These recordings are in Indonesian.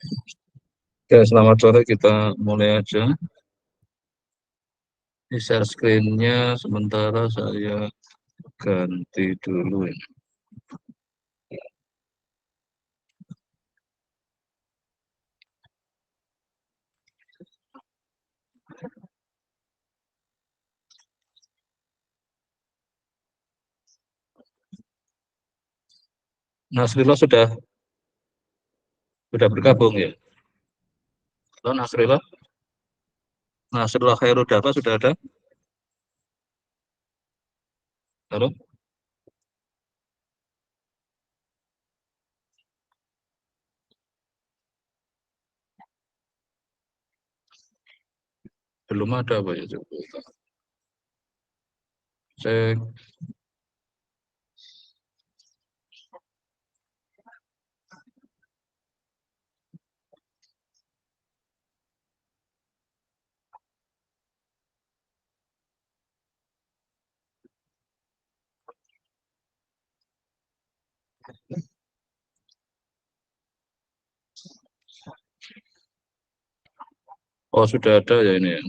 Oke, selamat sore, kita mulai aja. Di share screen-nya sementara saya ganti dulu ya. Nasrullah sudah bergabung ya. Halo Nasrullah. Nasrullah Khairuddava sudah ada? Halo? Belum ada Pak ya, coba. Cek. Oh, sudah ada ya ini ya.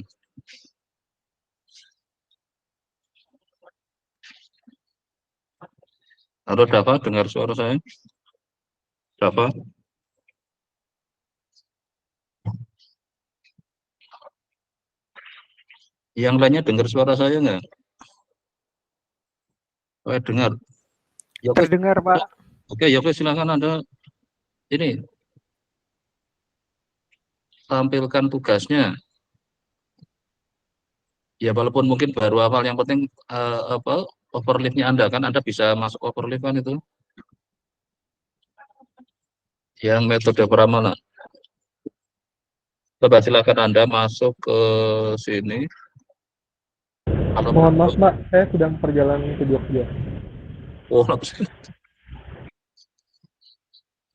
Halo Dava, dengar suara saya? Dava? Yang lainnya dengar suara saya nggak? Oh, dengar. Ya, oke. Terdengar, Pak. Oke, ya, oke, silakan Anda ini tampilkan tugasnya. Ya, walaupun mungkin baru awal, yang penting apa overleaf-nya Anda kan, Anda bisa masuk overleaf kan itu. Yang metode peramalan. Coba silakan Anda masuk ke sini. Kalau Mohon maaf, Mbak, saya sedang perjalanan ke Jogja. oh,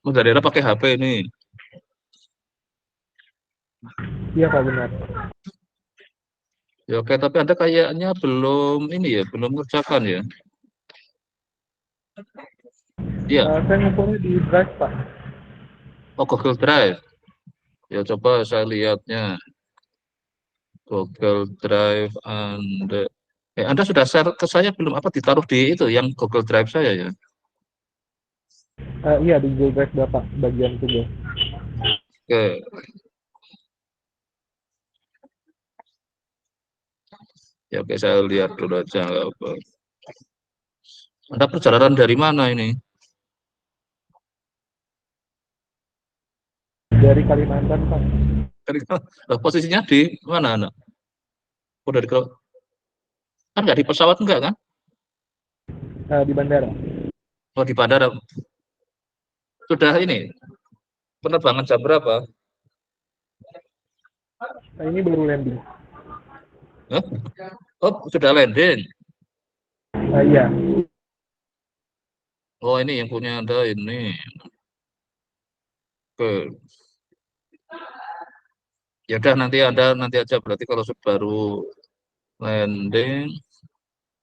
dari daerah pakai HP ini. Iya, Pak, benar. Ya, oke, tapi Anda kayaknya belum ini ya, belum ngerjakan ya. Iya, Saya ngumpulnya di Drive, Pak. oh Google Drive. Ya, coba saya lihatnya. Google Drive Anda. Anda sudah share ke saya belum, apa ditaruh di itu yang Google Drive saya ya? Iya, di Google Drive Bapak, bagian tugas. Oke, ya, oke, saya lihat dulu aja nggak apa. Anda perjalanan dari mana ini? Dari Kalimantan, Pak. Posisinya di mana, anak? Oh, kan nggak di pesawat enggak kan? Di bandara. Oh, di bandara. Sudah ini, penerbangan jam berapa? Ini baru landing. Hah? Oh, sudah landing. Iya. Oh, ini yang punya Anda ini. Oke. Ya udah, nanti Anda nanti aja berarti kalau baru landing.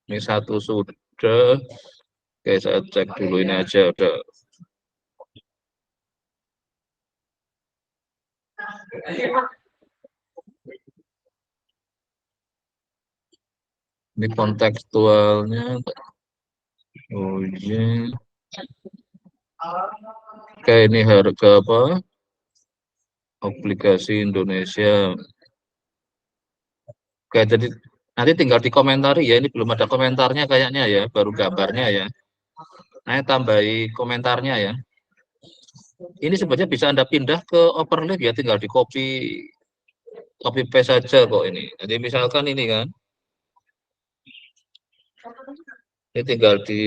Ini satu sudah. Oke, saya cek dulu ini aja udah. Ini kontekstualnya. Oh iya. Oke, ini harga apa? Obligasi Indonesia. Oke, jadi nanti tinggal dikomentari ya. Ini belum ada komentarnya kayaknya ya, baru gambarnya ya. Nah, tambahi komentarnya ya. Ini sebenarnya bisa Anda pindah ke overlay ya, tinggal di copy paste saja kok ini. Jadi misalkan ini kan, ini tinggal di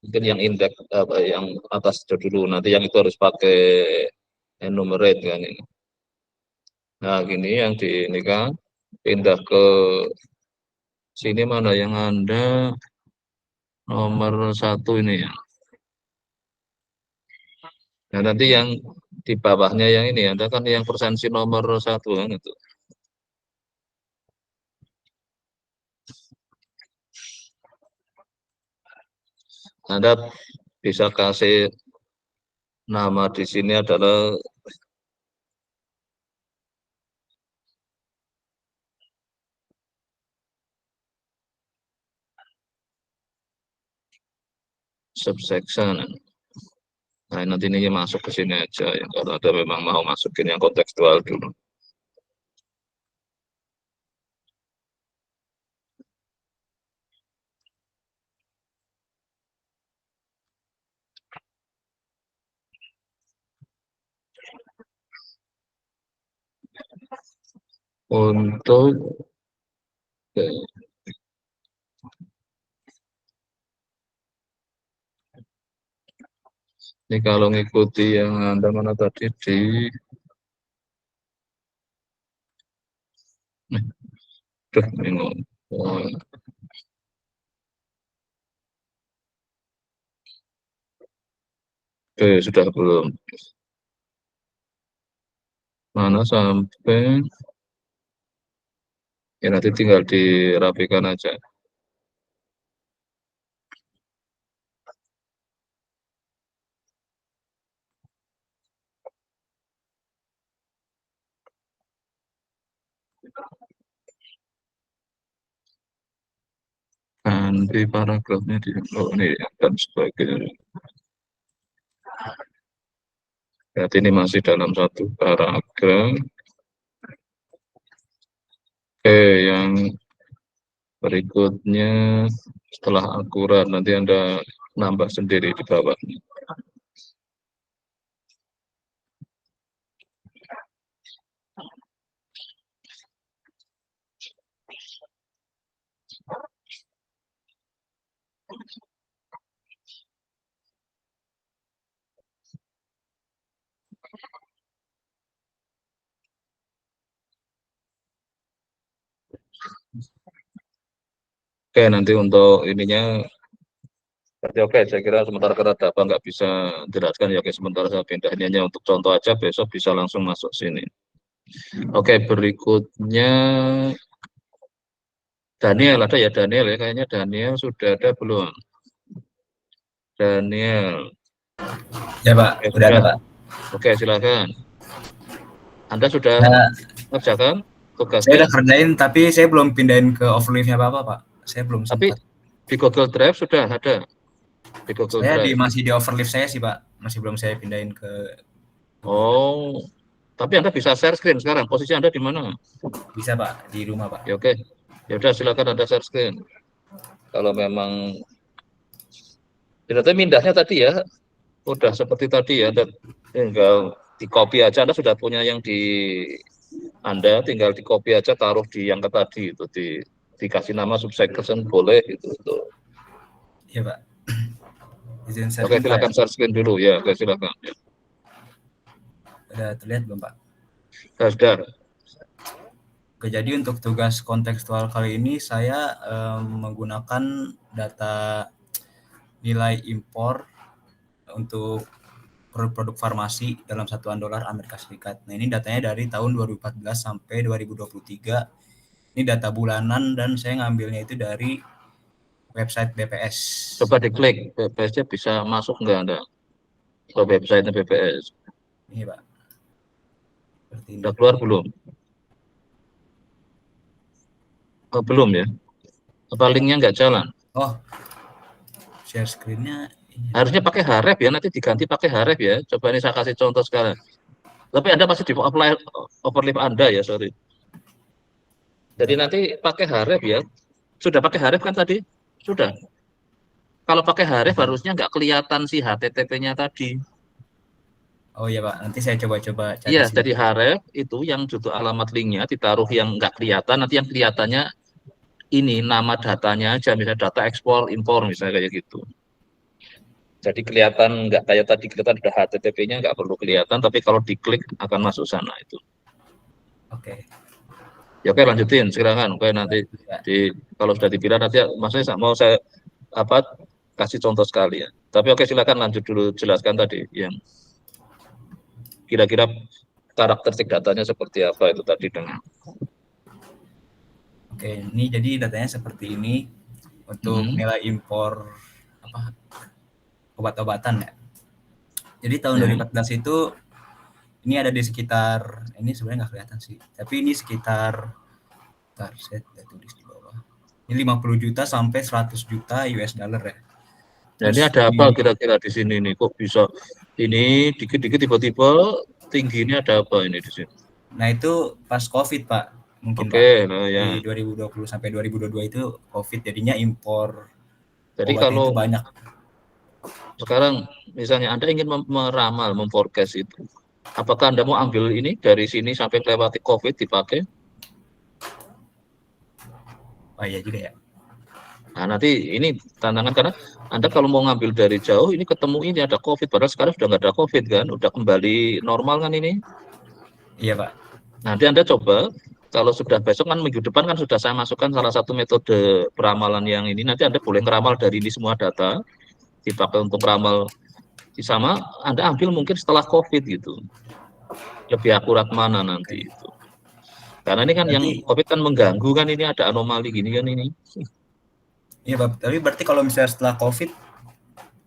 mungkin yang indeks apa yang atas dulu, nanti yang itu harus pakai enumerate kan ini. Nah, gini yang di ini kan pindah ke sini, mana yang Anda nomor satu ini ya. Nah, nanti yang di bawahnya yang ini ada kan yang persensi nomor satu kan itu. Anda bisa kasih Nama di sini adalah subsection. Nah, nanti ini masuk ke sini aja ya. Kalau ada memang mau masukin yang kontekstual dulu. Untuk ini kalau ngikuti yang Anda mana tadi di bingung. Oh, oke, sudah belum? Mana sampai ya nanti tinggal dirapikan aja. Ganti paragrafnya di oh ini ya, dan sebagainya. Berarti ini masih dalam satu paragraf. Oke, yang berikutnya setelah akurat nanti Anda nambah sendiri di bawah. Oke, nanti untuk ininya berarti oke, saya kira sementara karena Dapa nggak bisa jelaskan ya, oke sementara saya pindah ini hanya untuk contoh aja, besok bisa langsung masuk sini. Oke, berikutnya Daniel ada ya, Daniel ya, kayaknya Daniel sudah ada belum? Daniel. Ya Pak, Oke, udah ada sudah. Pak. Oke, silakan. Anda sudah Nah, mengerjakan saya tugasnya, udah kerjain, tapi saya belum pindahin ke overleaf-nya Pak. Saya belum tapi sempat. di Google Drive sudah ada. Di Google Saya Drive. masih di overleaf saya sih Pak, masih belum saya pindahin ke Google Drive. Oh, tapi Anda bisa share screen sekarang. Posisi Anda di mana? Bisa Pak, di rumah Pak. Ya oke. Ya udah silakan Anda share screen. Kalau memang ternyata mindahnya tadi ya, udah seperti tadi ya, tinggal di copy aja. Anda sudah punya yang di Anda, tinggal di copy aja, taruh di yang tadi itu, dikasih nama subsection boleh gitu. Iya Pak. Izin share Oke, screen Pak ya. silakan share screen dulu ya. Oke, silakan. Udah terlihat belum Pak? Sudah. Oke, jadi untuk tugas kontekstual kali ini saya menggunakan data nilai impor untuk produk farmasi dalam satuan dolar Amerika Serikat. Nah, ini datanya dari tahun 2014 sampai 2023. Ini data bulanan dan saya ngambilnya itu dari website BPS. Coba diklik, BPS-nya bisa masuk nggak Anda ke website BPS? Ini Pak. Seperti ini. Sudah keluar belum? Oh, belum ya? Apa linknya nggak jalan? Oh, share screen-nya ini. Harusnya pakai Href ya, nanti diganti pakai Href ya. Coba ini saya kasih contoh sekarang. Tapi Anda masih di overlap Anda ya, sorry. Jadi nanti pakai Href ya. Sudah pakai Href kan tadi? Sudah. Kalau pakai Href harusnya nggak kelihatan si HTTP-nya tadi. Oh iya Pak, nanti saya coba-coba cari Iya, sini. jadi Href itu yang judul alamat linknya ditaruh yang nggak kelihatan, nanti yang kelihatannya ini nama datanya aja, misalnya data ekspor, impor, misalnya kayak gitu. Jadi kelihatan nggak kayak tadi kelihatan ada HTTP-nya nggak perlu kelihatan, tapi kalau diklik akan masuk sana itu. Oke. Ya oke lanjutin silakan. Oke nanti Ya. kalau sudah dipilih nanti maksudnya mau saya apa kasih contoh sekali ya. Tapi oke silakan lanjut dulu jelaskan tadi yang kira-kira karakteristik datanya seperti apa itu tadi dengan. Oke, ini jadi datanya seperti ini untuk nilai impor apa obat-obatan ya. Jadi tahun Ya. 2014 itu ini ada di sekitar, ini sebenarnya nggak kelihatan sih, tapi ini sekitar, saya tulis di bawah. Ini 50 juta sampai 100 juta US dollar ya. Nah, ini Terus ada apa kira-kira di sini nih? Kok bisa ini dikit-dikit tiba-tiba tinggi, ini ada apa ini di sini? Nah itu pas COVID Pak, mungkin Pak. Oke, nah ya. Di 2020 sampai 2022 itu COVID, jadinya impor Jadi obatnya kalau itu banyak. sekarang misalnya Anda ingin meramal, memforecast itu, apakah Anda mau ambil ini dari sini sampai melewati COVID dipakai? Oh iya juga ya. Nah, nanti ini tantangan karena Anda kalau mau ngambil dari jauh, ini ketemu ini ada COVID, padahal sekarang sudah nggak ada COVID kan, udah kembali normal kan ini. Iya Pak. Nanti Anda coba, kalau sudah besok kan minggu depan kan sudah saya masukkan salah satu metode peramalan yang ini, nanti Anda boleh ngeramal dari ini semua data, dipakai untuk ramal sama Anda ambil mungkin setelah COVID gitu. Lebih akurat mana nanti itu. Karena ini kan yang Berarti, COVID kan mengganggu kan, ini ada anomali gini kan ini. iya Pak, tapi berarti kalau misalnya setelah COVID,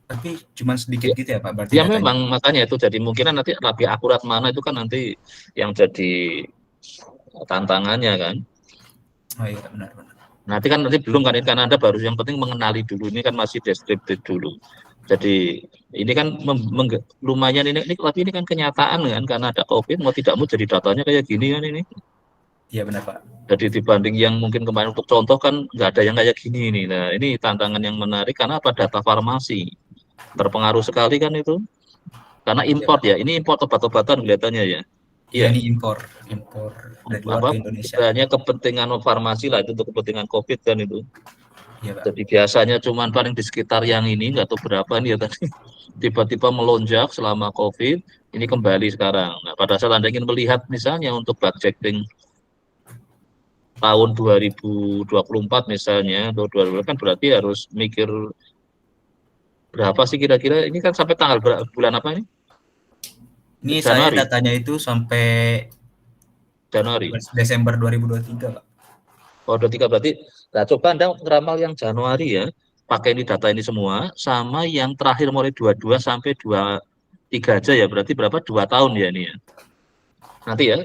tapi cuma sedikit gitu ya Pak, berarti Ya datanya? memang makanya itu jadi mungkin nanti lebih akurat mana itu kan nanti yang jadi tantangannya kan. Oh iya benar-benar. Nanti kan nanti belum kan ini kan Anda baru yang penting mengenali dulu, ini kan masih deskriptif dulu. Jadi ini kan lumayan ini tapi ini kan kenyataan kan karena ada COVID mau tidak mau jadi datanya kayak gini kan ini. Iya benar Pak. Jadi dibanding yang mungkin kemarin untuk contoh kan nggak ada yang kayak gini nih. Nah ini tantangan yang menarik karena apa, data farmasi berpengaruh sekali kan itu. Karena import ya, ini import obat-obatan kelihatannya ya. Iya Iya, ini impor dari luar apa ke Indonesia. istilahnya kepentingan farmasi lah itu untuk kepentingan COVID kan itu. Iya Pak. Jadi biasanya cuman paling di sekitar yang ini nggak tahu berapa nih ya tadi tiba-tiba melonjak selama COVID, ini kembali sekarang. Nah, pada saat Anda ingin melihat misalnya untuk budgeting tahun 2024 misalnya atau 2020 kan berarti harus mikir berapa sih kira-kira ini kan sampai tanggal bulan apa ini? Ini saya Januari. datanya itu sampai Januari. Desember 2023 Pak. Oh, 23 berarti. Nah, coba Anda ngeramal yang Januari ya. Pakai ini data ini semua sama yang terakhir mulai 22 sampai 23 aja ya. Berarti berapa? 2 tahun ya ini ya. Nanti ya.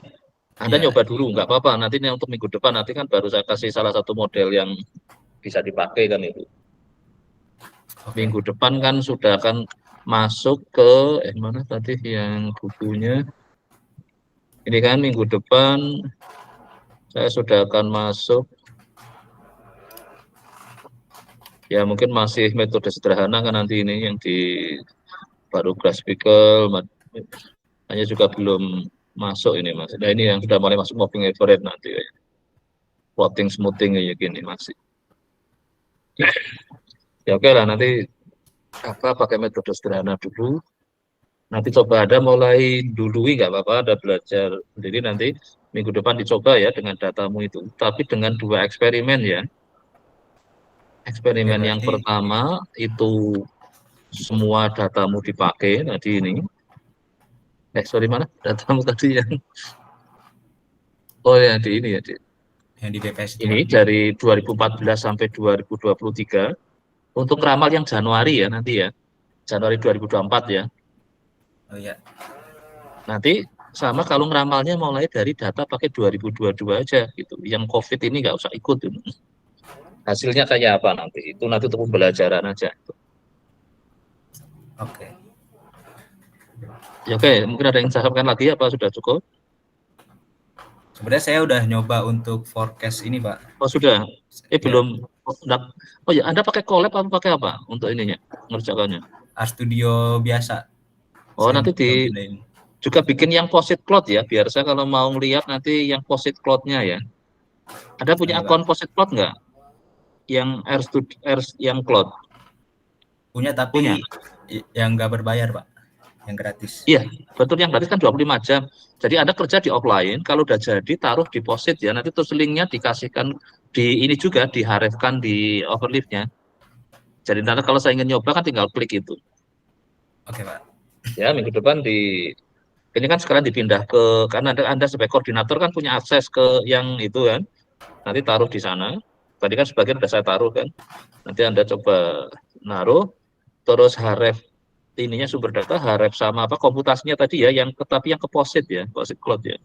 Anda Iya. nyoba dulu, nggak apa-apa. Nanti untuk minggu depan nanti kan baru saya kasih salah satu model yang bisa dipakai kan itu. Oke. Minggu depan kan sudah akan masuk ke mana tadi yang bukunya. Ini kan minggu depan saya sudah akan masuk. Ya mungkin masih metode sederhana kan nanti ini yang di baru graphical, hanya juga belum masuk ini Mas. Nah ini yang sudah mulai masuk moving average nanti ya. Plotting smoothing ya gini masih. Ya oke lah nanti apa pakai metode sederhana dulu. Nanti coba ada mulai dului nggak apa-apa, ada belajar sendiri nanti minggu depan dicoba ya dengan datamu itu. Tapi dengan 2 eksperimen ya. Ya Eksperimen yang berarti pertama itu semua datamu dipakai tadi ini. Sorry mana? Datamu tadi yang oh ya di ini ya di. yang di BPS itu Ini Pak. dari 2014 sampai 2023 untuk ramal yang Januari ya nanti ya. Januari 2024 ya. Oh iya. Nanti sama kalau ngeramalnya mulai dari data pakai 2022 aja gitu. Yang COVID ini nggak usah ikut. Gitu. Hasilnya kayak apa nanti? Itu nanti untuk pembelajaran aja. Oke. Ya, oke, mungkin ada yang saya sampaikan lagi apa sudah cukup? Sebenarnya saya udah nyoba untuk forecast ini Pak. Oh sudah. Ya, Belum. Oh ya, Anda pakai collab atau pakai apa untuk ininya ngerjakannya? RStudio biasa. Oh Saya nanti login. juga bikin yang posit plot ya, biar saya kalau mau lihat nanti yang posit plotnya ya. Ada punya Iya, akun Pak. posit plot nggak? Yang yang cloud? Punya Punya. tapi yang nggak berbayar Pak, yang gratis. Iya, betul yang gratis kan 25 jam. Jadi Anda kerja di offline, kalau udah jadi taruh deposit ya, nanti terus linknya dikasihkan di ini juga, diharapkan di overleaf-nya. Jadi nanti kalau saya ingin nyoba kan tinggal klik itu. Oke Pak. Ya, minggu depan ini kan sekarang dipindah ke, karena Anda sebagai koordinator kan punya akses ke yang itu kan, nanti taruh di sana. Tadi kan sebagian sudah saya taruh kan, nanti Anda coba naruh, terus haref ininya sumber data harap sama apa komputasinya tadi ya, tapi yang ke POSIT ya, POSIT Cloud ya.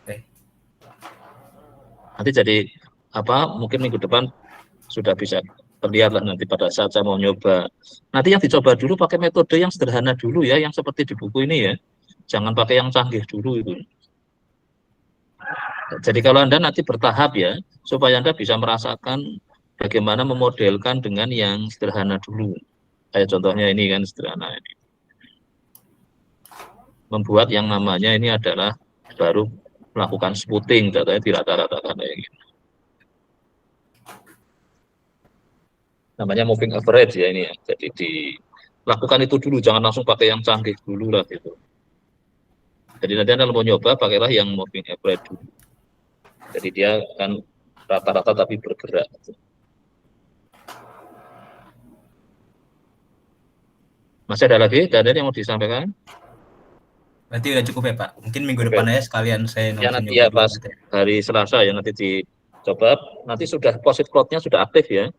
Oke. Nanti jadi apa? Mungkin minggu depan sudah bisa terlihat lah nanti pada saat saya mau nyoba. Nanti yang dicoba dulu pakai metode yang sederhana dulu ya, yang seperti di buku ini ya. Jangan pakai yang canggih dulu itu. Jadi kalau Anda nanti bertahap ya, supaya Anda bisa merasakan bagaimana memodelkan dengan yang sederhana dulu. Kayak contohnya ini kan sederhana ini. Membuat yang namanya ini adalah baru melakukan sputing, datanya di rata-rata kayak gitu. Namanya moving average ya ini ya. Jadi dilakukan itu dulu, jangan langsung pakai yang canggih dulu lah gitu. Jadi nanti Anda mau nyoba, pakailah yang moving average dulu. Jadi dia kan rata-rata tapi bergerak. Masih ada lagi? Dan yang mau disampaikan? Berarti udah cukup ya Pak. Mungkin minggu Oke. depan aja sekalian saya Ya nanti nyoba ya dulu pas gitu ya. hari Selasa ya nanti dicoba. Nanti sudah POSIT Cloud-nya sudah aktif ya.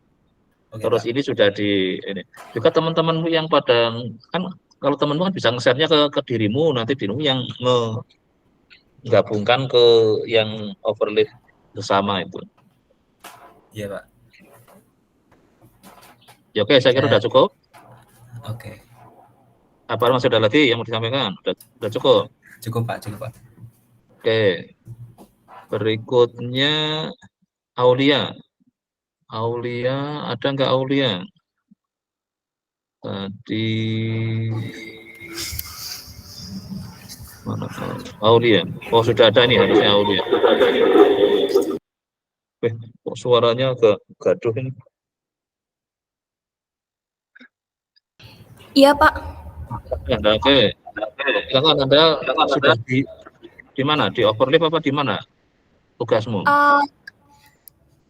Oke Terus Pak. ini sudah ini. Juga teman-temanmu yang pada kan kalau temanmu kan bisa nge-share-nya ke dirimu, nanti dirimu yang menggabungkan ke yang overlay bersama itu. Iya Pak. Ya oke, saya kira sudah cukup. Oke. Apa masih ada lagi yang mau disampaikan? Sudah cukup. Cukup Pak, cukup Pak. Oke. Berikutnya Aulia. Aulia, ada nggak Aulia? Tadi mana Aulia? Oh sudah ada nih harusnya Aulia. Kok suaranya agak gaduh ini? Iya, Pak. Ya, oke. Silakan Anda sudah di mana? Di overlay apa di mana tugasmu?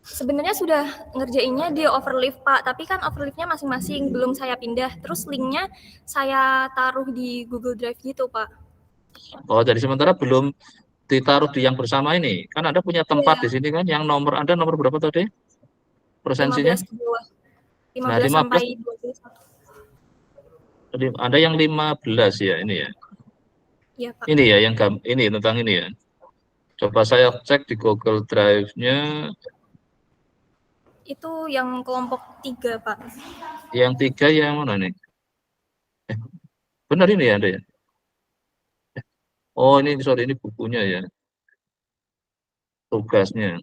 Sebenarnya sudah ngerjainnya di overlift, Pak. Tapi kan overliftnya masing-masing, belum saya pindah. Terus linknya saya taruh di Google Drive gitu, Pak. Oh, jadi sementara belum ditaruh di yang bersama ini. Kan Anda punya tempat di sini kan, yang nomor Anda nomor berapa tadi? Persensinya? 15 ke bawah. 15 Nah, 15 sampai 21. Ada yang 15 ya ini ya. Iya, Pak. Ini ya yang ini tentang ini ya. Coba saya cek di Google Drive-nya. Itu yang kelompok 3, Pak. Yang 3 yang mana nih? Benar ini ya Anda ya? Oh ini sorry ini bukunya ya. Tugasnya.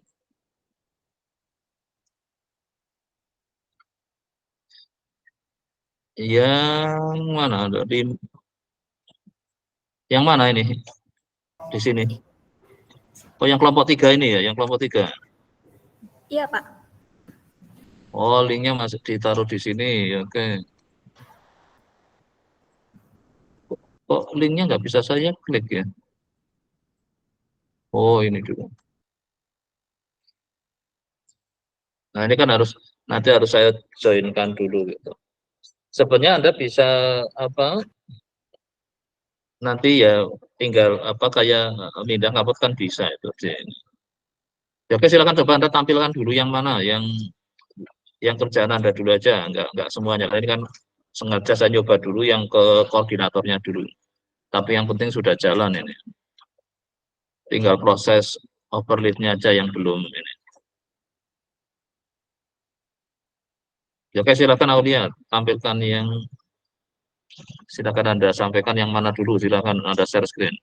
Yang mana ada di yang mana ini? Di sini. Oh yang kelompok 3 ini ya, yang kelompok 3. Iya, Pak. Oh linknya masih ditaruh di sini, oke. Kok linknya nggak bisa saya klik ya? Oh ini dulu. Nah ini kan nanti harus saya joinkan dulu gitu. Sebenarnya Anda bisa apa? Nanti ya tinggal apa kayak pindah ngupload kan bisa itu. Ya, oke silakan coba Anda tampilkan dulu yang mana, yang kerjaan Anda dulu aja, nggak semuanya. Karena ini kan sengaja saya nyoba dulu yang ke koordinatornya dulu. Tapi yang penting sudah jalan ini. Tinggal proses overlay-nya aja yang belum ini. Ya, oke silakan Aulia tampilkan yang silakan Anda sampaikan yang mana dulu, silakan Anda share screen.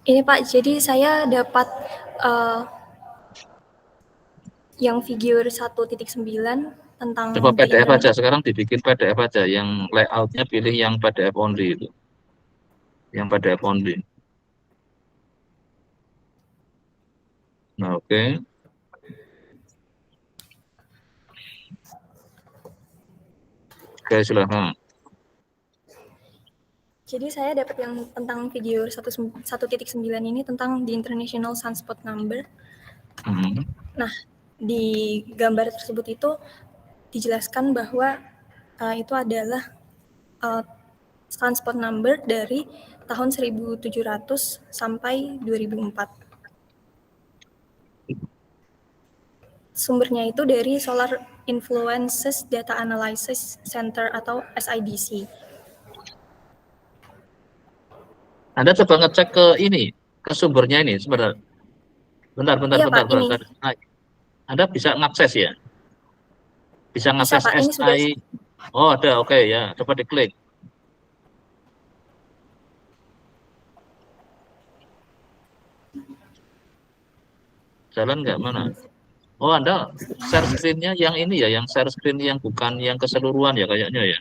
Ini, Pak. Jadi saya dapat yang figure 1.9 tentang Coba the PDF internet. aja, sekarang dibikin PDF aja, yang layoutnya pilih yang PDF only itu. Yang PDF only. Nah, oke. Oke, silakan. Jadi saya dapat yang tentang figure 1.9 ini tentang the International Sunspot Number. Hmm. Nah, di gambar tersebut itu dijelaskan bahwa itu adalah transport number dari tahun 1700 sampai 2004. Sumbernya itu dari Solar Influences Data Analysis Center atau SIDC. Anda coba ngecek ke ini, ke sumbernya ini sebentar. Bentar. Iya, Pak, ini. Nah, Anda bisa ngakses ya? Bisa ngakses Pak, ini sudah. SI. Oh, ada, oke ya. Coba diklik. Jalan nggak mana? Oh, Anda share screen-nya yang ini ya, yang share screen yang bukan yang keseluruhan ya kayaknya ya.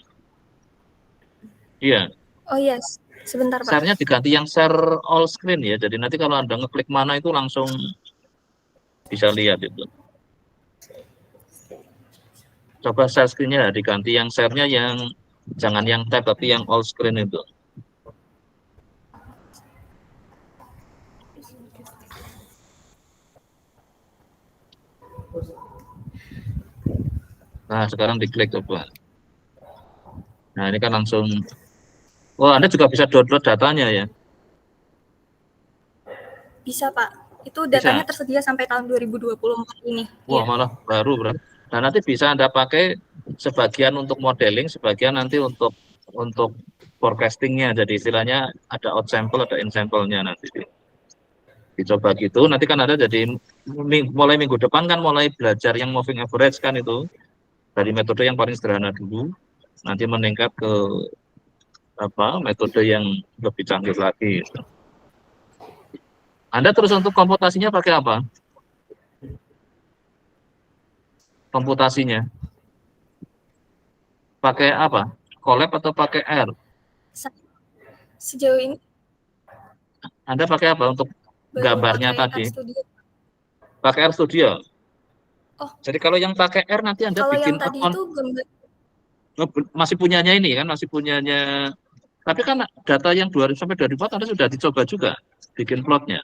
Iya. Oh iya, sebentar Pak. Share-nya diganti yang share all screen ya. Jadi nanti kalau Anda ngeklik mana itu langsung bisa lihat itu. Coba share screen-nya diganti yang share-nya yang jangan yang tab tapi yang all screen itu. Nah, sekarang diklik coba. Nah, ini kan langsung. Oh, Anda juga bisa download datanya ya? Bisa, Pak. Itu datanya tersedia sampai tahun 2024 ini. Wah, malah baru, Bro. Nah, nanti bisa Anda pakai sebagian untuk modeling, sebagian nanti untuk forecasting-nya. Jadi istilahnya ada out sample, ada in sample-nya nanti. Dicoba gitu, nanti kan ada jadi mulai minggu depan kan mulai belajar yang moving average kan itu. Dari metode yang paling sederhana dulu, nanti meningkat ke metode yang lebih canggih lagi. Gitu. Anda terus untuk komputasinya pakai apa? Komputasinya pakai apa? Colab atau pakai R? Sejauh ini Anda pakai apa untuk gambarnya tadi? Pakai R Studio. Oh. Jadi kalau yang pakai R nanti Anda bikin yang tadi itu gambar masih punyanya ini kan, masih punyanya. Tapi kan data yang 2000 sampai 2004 Anda sudah dicoba juga bikin plotnya.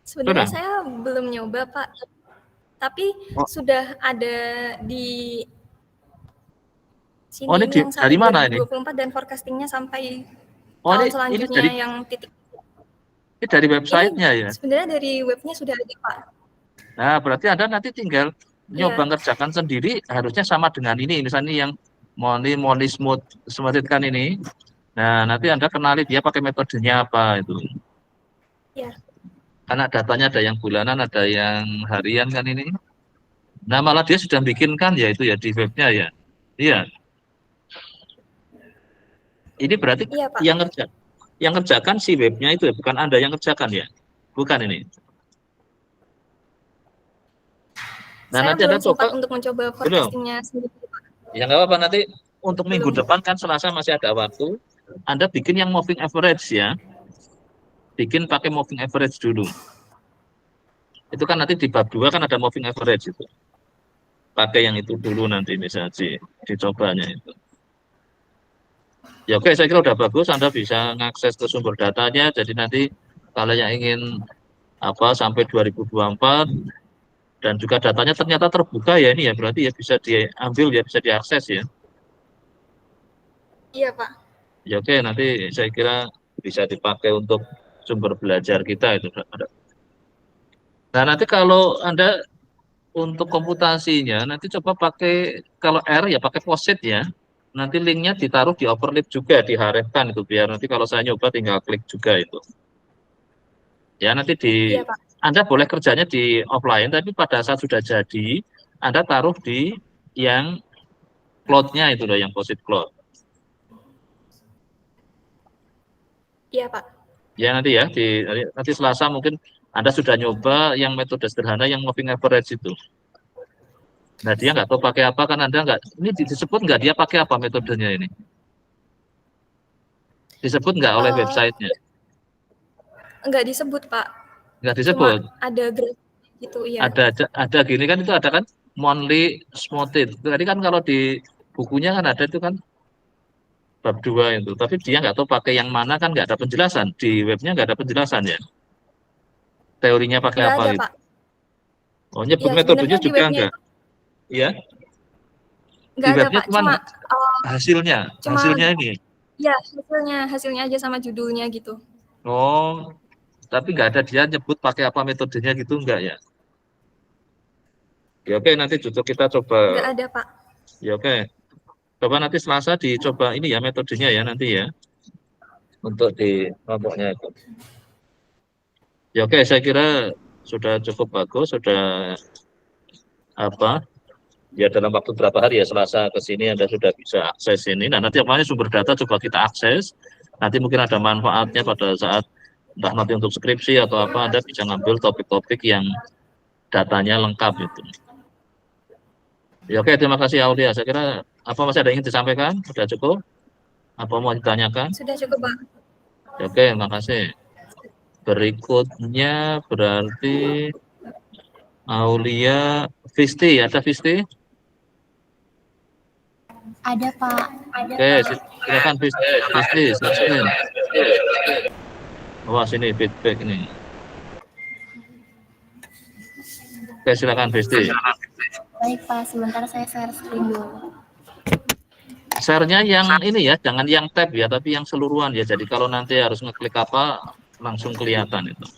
Sebenarnya saya belum nyoba, Pak. Tapi sudah ada di sini ini yang dari mana 2024 ini? Dan forecastingnya sampai tahun selanjutnya yang titik. Ini dari websitenya ya? Sebenarnya dari webnya sudah ada, Pak. Nah, berarti Anda nanti tinggal nyoba ngerjakan sendiri, harusnya sama dengan ini. Misalnya yang Money Smooth kan ini. Nah, nanti Anda kenali dia pakai metodenya apa itu. Ya. Karena datanya ada yang bulanan, ada yang harian kan ini. Nah, malah dia sudah bikinkan ya itu ya di webnya ya. Iya. Ini berarti yang ngerjakan si webnya itu ya, bukan Anda yang kerjakan ya? Bukan ini. Nah, saya nanti Anda coba untuk mencoba forecastingnya sendiri. Ya nggak apa-apa, nanti untuk minggu depan kan Selasa masih ada waktu. Anda bikin yang moving average ya. Bikin pakai moving average dulu. Itu kan nanti di bab 2 kan ada moving average itu. Pakai yang itu dulu nanti misalnya dicobanya itu. Ya oke, saya kira udah bagus. Anda bisa mengakses ke sumber datanya. Jadi nanti kalau yang ingin sampai 2024 dan juga datanya ternyata terbuka ya ini ya, berarti ya bisa diambil ya, bisa diakses ya. Iya, Pak. Ya oke, nanti saya kira bisa dipakai untuk sumber belajar kita itu. Nah, nanti kalau Anda untuk komputasinya nanti coba pakai, kalau R ya pakai POSIT ya. Nanti linknya ditaruh di overlap juga, diharapkan itu biar nanti kalau saya nyoba tinggal klik juga itu. Ya nanti Iya, Pak. Anda boleh kerjanya di offline, tapi pada saat sudah jadi Anda taruh di yang cloud-nya itu loh, yang POSIT cloud. Iya, Pak. Ya nanti ya nanti Selasa mungkin Anda sudah nyoba yang metode sederhana yang moving average itu. Nah dia nggak tahu pakai apa kan Anda nggak, ini disebut nggak dia pakai apa metodenya ini? Disebut nggak oleh websitenya? Nggak disebut, Pak. Nggak disebut. Cuma ada grafik gitu ya. Ada gini kan, itu ada kan monthly smoothed. Tadi kan kalau di bukunya kan ada itu kan bab 2 itu. Tapi dia nggak tahu pakai yang mana kan nggak ada penjelasan. Di webnya nggak ada penjelasan ya. Teorinya pakai Nggak apa ada, gitu? Pak. Oh, nyebut Ya, metodenya sebenarnya di juga webnya enggak? itu Iya, di nggak ada, webnya Pak. cuman hasilnya, Cuma hasilnya ini. ya hasilnya aja sama judulnya gitu. Oh, tapi nggak ada dia nyebut pakai apa metodenya gitu enggak ya? Ya oke, nanti justru kita coba. Nggak ada, Pak. Ya oke, coba nanti Selasa dicoba ini ya metodenya ya nanti ya untuk di kelompoknya itu. Ya oke, saya kira sudah cukup bagus, sudah apa? Ya dalam waktu berapa hari ya Selasa ke sini Anda sudah bisa akses ini. Nah, nanti apanya sumber data coba kita akses. Nanti mungkin ada manfaatnya pada saat entah nanti untuk skripsi atau apa Anda bisa ngambil topik-topik yang datanya lengkap itu. Ya oke, terima kasih Aulia. Saya kira apa masih ada yang ingin disampaikan? Sudah cukup? Apa mau ditanyakan? Sudah cukup, Pak. Ya, oke, makasih. Berikutnya berarti Aulia Visti, ada Visti? Ada, Pak. Oke, silakan Visti, silakan. Wah, sini feedback ini. Oke, silakan Visti. Baik, Pak. Sebentar saya share screen dulu. Share-nya yang ini ya, jangan yang tab ya, tapi yang seluruhan ya. Jadi kalau nanti harus ngeklik apa, langsung kelihatan itu.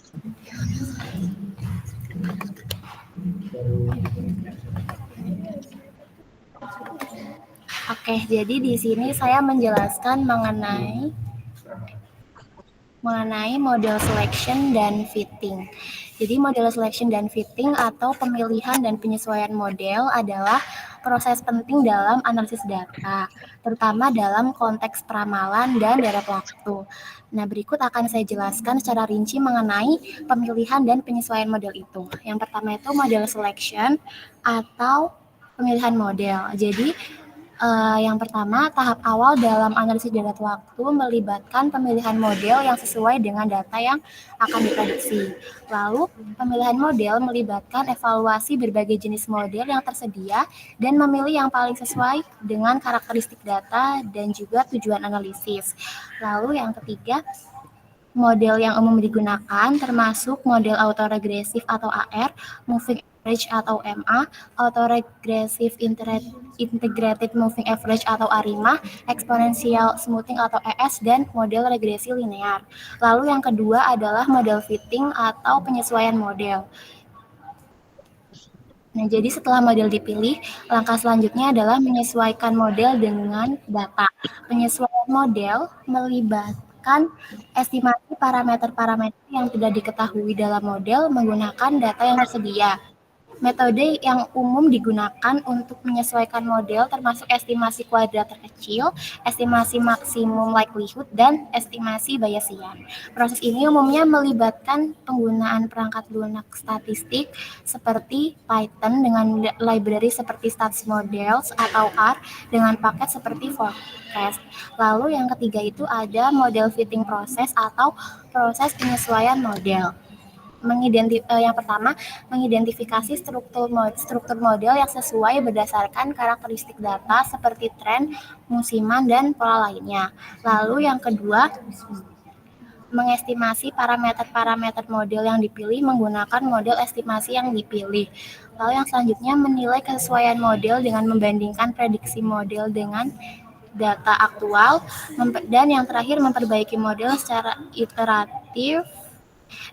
Oke, jadi di sini saya menjelaskan mengenai model selection dan fitting. Jadi model selection dan fitting atau pemilihan dan penyesuaian model adalah proses penting dalam analisis data, terutama dalam konteks peramalan dan deret waktu. Nah, berikut akan saya jelaskan secara rinci mengenai pemilihan dan penyesuaian model itu. Yang pertama itu model selection atau pemilihan model. Jadi yang pertama, tahap awal dalam analisis deret waktu melibatkan pemilihan model yang sesuai dengan data yang akan diprediksi. Lalu, pemilihan model melibatkan evaluasi berbagai jenis model yang tersedia dan memilih yang paling sesuai dengan karakteristik data dan juga tujuan analisis. Lalu, yang ketiga, model yang umum digunakan termasuk model autoregresif atau AR, moving average atau MA, autoregressive integrated moving average atau ARIMA, exponential smoothing atau ES, dan model regresi linear. Lalu yang kedua adalah model fitting atau penyesuaian model. Nah, jadi setelah model dipilih, langkah selanjutnya adalah menyesuaikan model dengan data. Penyesuaian model melibatkan estimasi parameter-parameter yang tidak diketahui dalam model menggunakan data yang tersedia. Metode yang umum digunakan untuk menyesuaikan model termasuk estimasi kuadrat terkecil, estimasi maksimum likelihood, dan estimasi Bayesian. Proses ini umumnya melibatkan penggunaan perangkat lunak statistik seperti Python dengan library seperti StatsModels atau R dengan paket seperti Forecast. Lalu yang ketiga itu ada model fitting process atau proses penyesuaian model. Yang pertama, mengidentifikasi struktur model yang sesuai berdasarkan karakteristik data seperti tren, musiman, dan pola lainnya. Lalu yang kedua, mengestimasi parameter-parameter model yang dipilih menggunakan model estimasi yang dipilih. Lalu yang selanjutnya, menilai kesesuaian model dengan membandingkan prediksi model dengan data aktual. Dan yang terakhir, memperbaiki model secara iteratif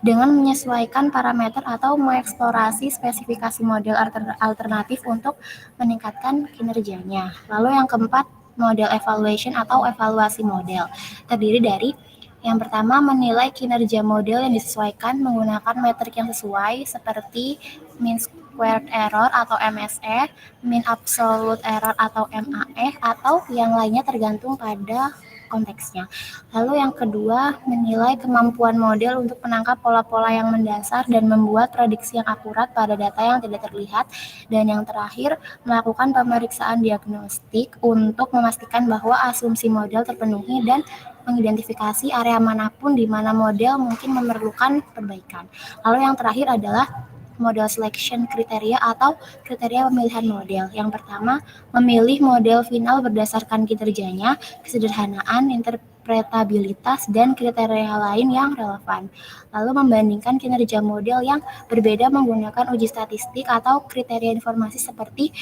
dengan menyesuaikan parameter atau mengeksplorasi spesifikasi model alternatif untuk meningkatkan kinerjanya. Lalu yang keempat, model evaluation atau evaluasi model. Terdiri dari yang pertama, menilai kinerja model yang disesuaikan menggunakan metrik yang sesuai seperti mean squared error atau MSE, mean absolute error atau MAE, atau yang lainnya tergantung pada konteksnya. Lalu yang kedua, menilai kemampuan model untuk menangkap pola-pola yang mendasar dan membuat prediksi yang akurat pada data yang tidak terlihat. Dan yang terakhir, melakukan pemeriksaan diagnostik untuk memastikan bahwa asumsi model terpenuhi dan mengidentifikasi area manapun di mana model mungkin memerlukan perbaikan. Lalu yang terakhir adalah model selection kriteria atau kriteria pemilihan model. Yang pertama, memilih model final berdasarkan kinerjanya, kesederhanaan, interpretabilitas, dan kriteria lain yang relevan. Lalu membandingkan kinerja model yang berbeda menggunakan uji statistik atau kriteria informasi seperti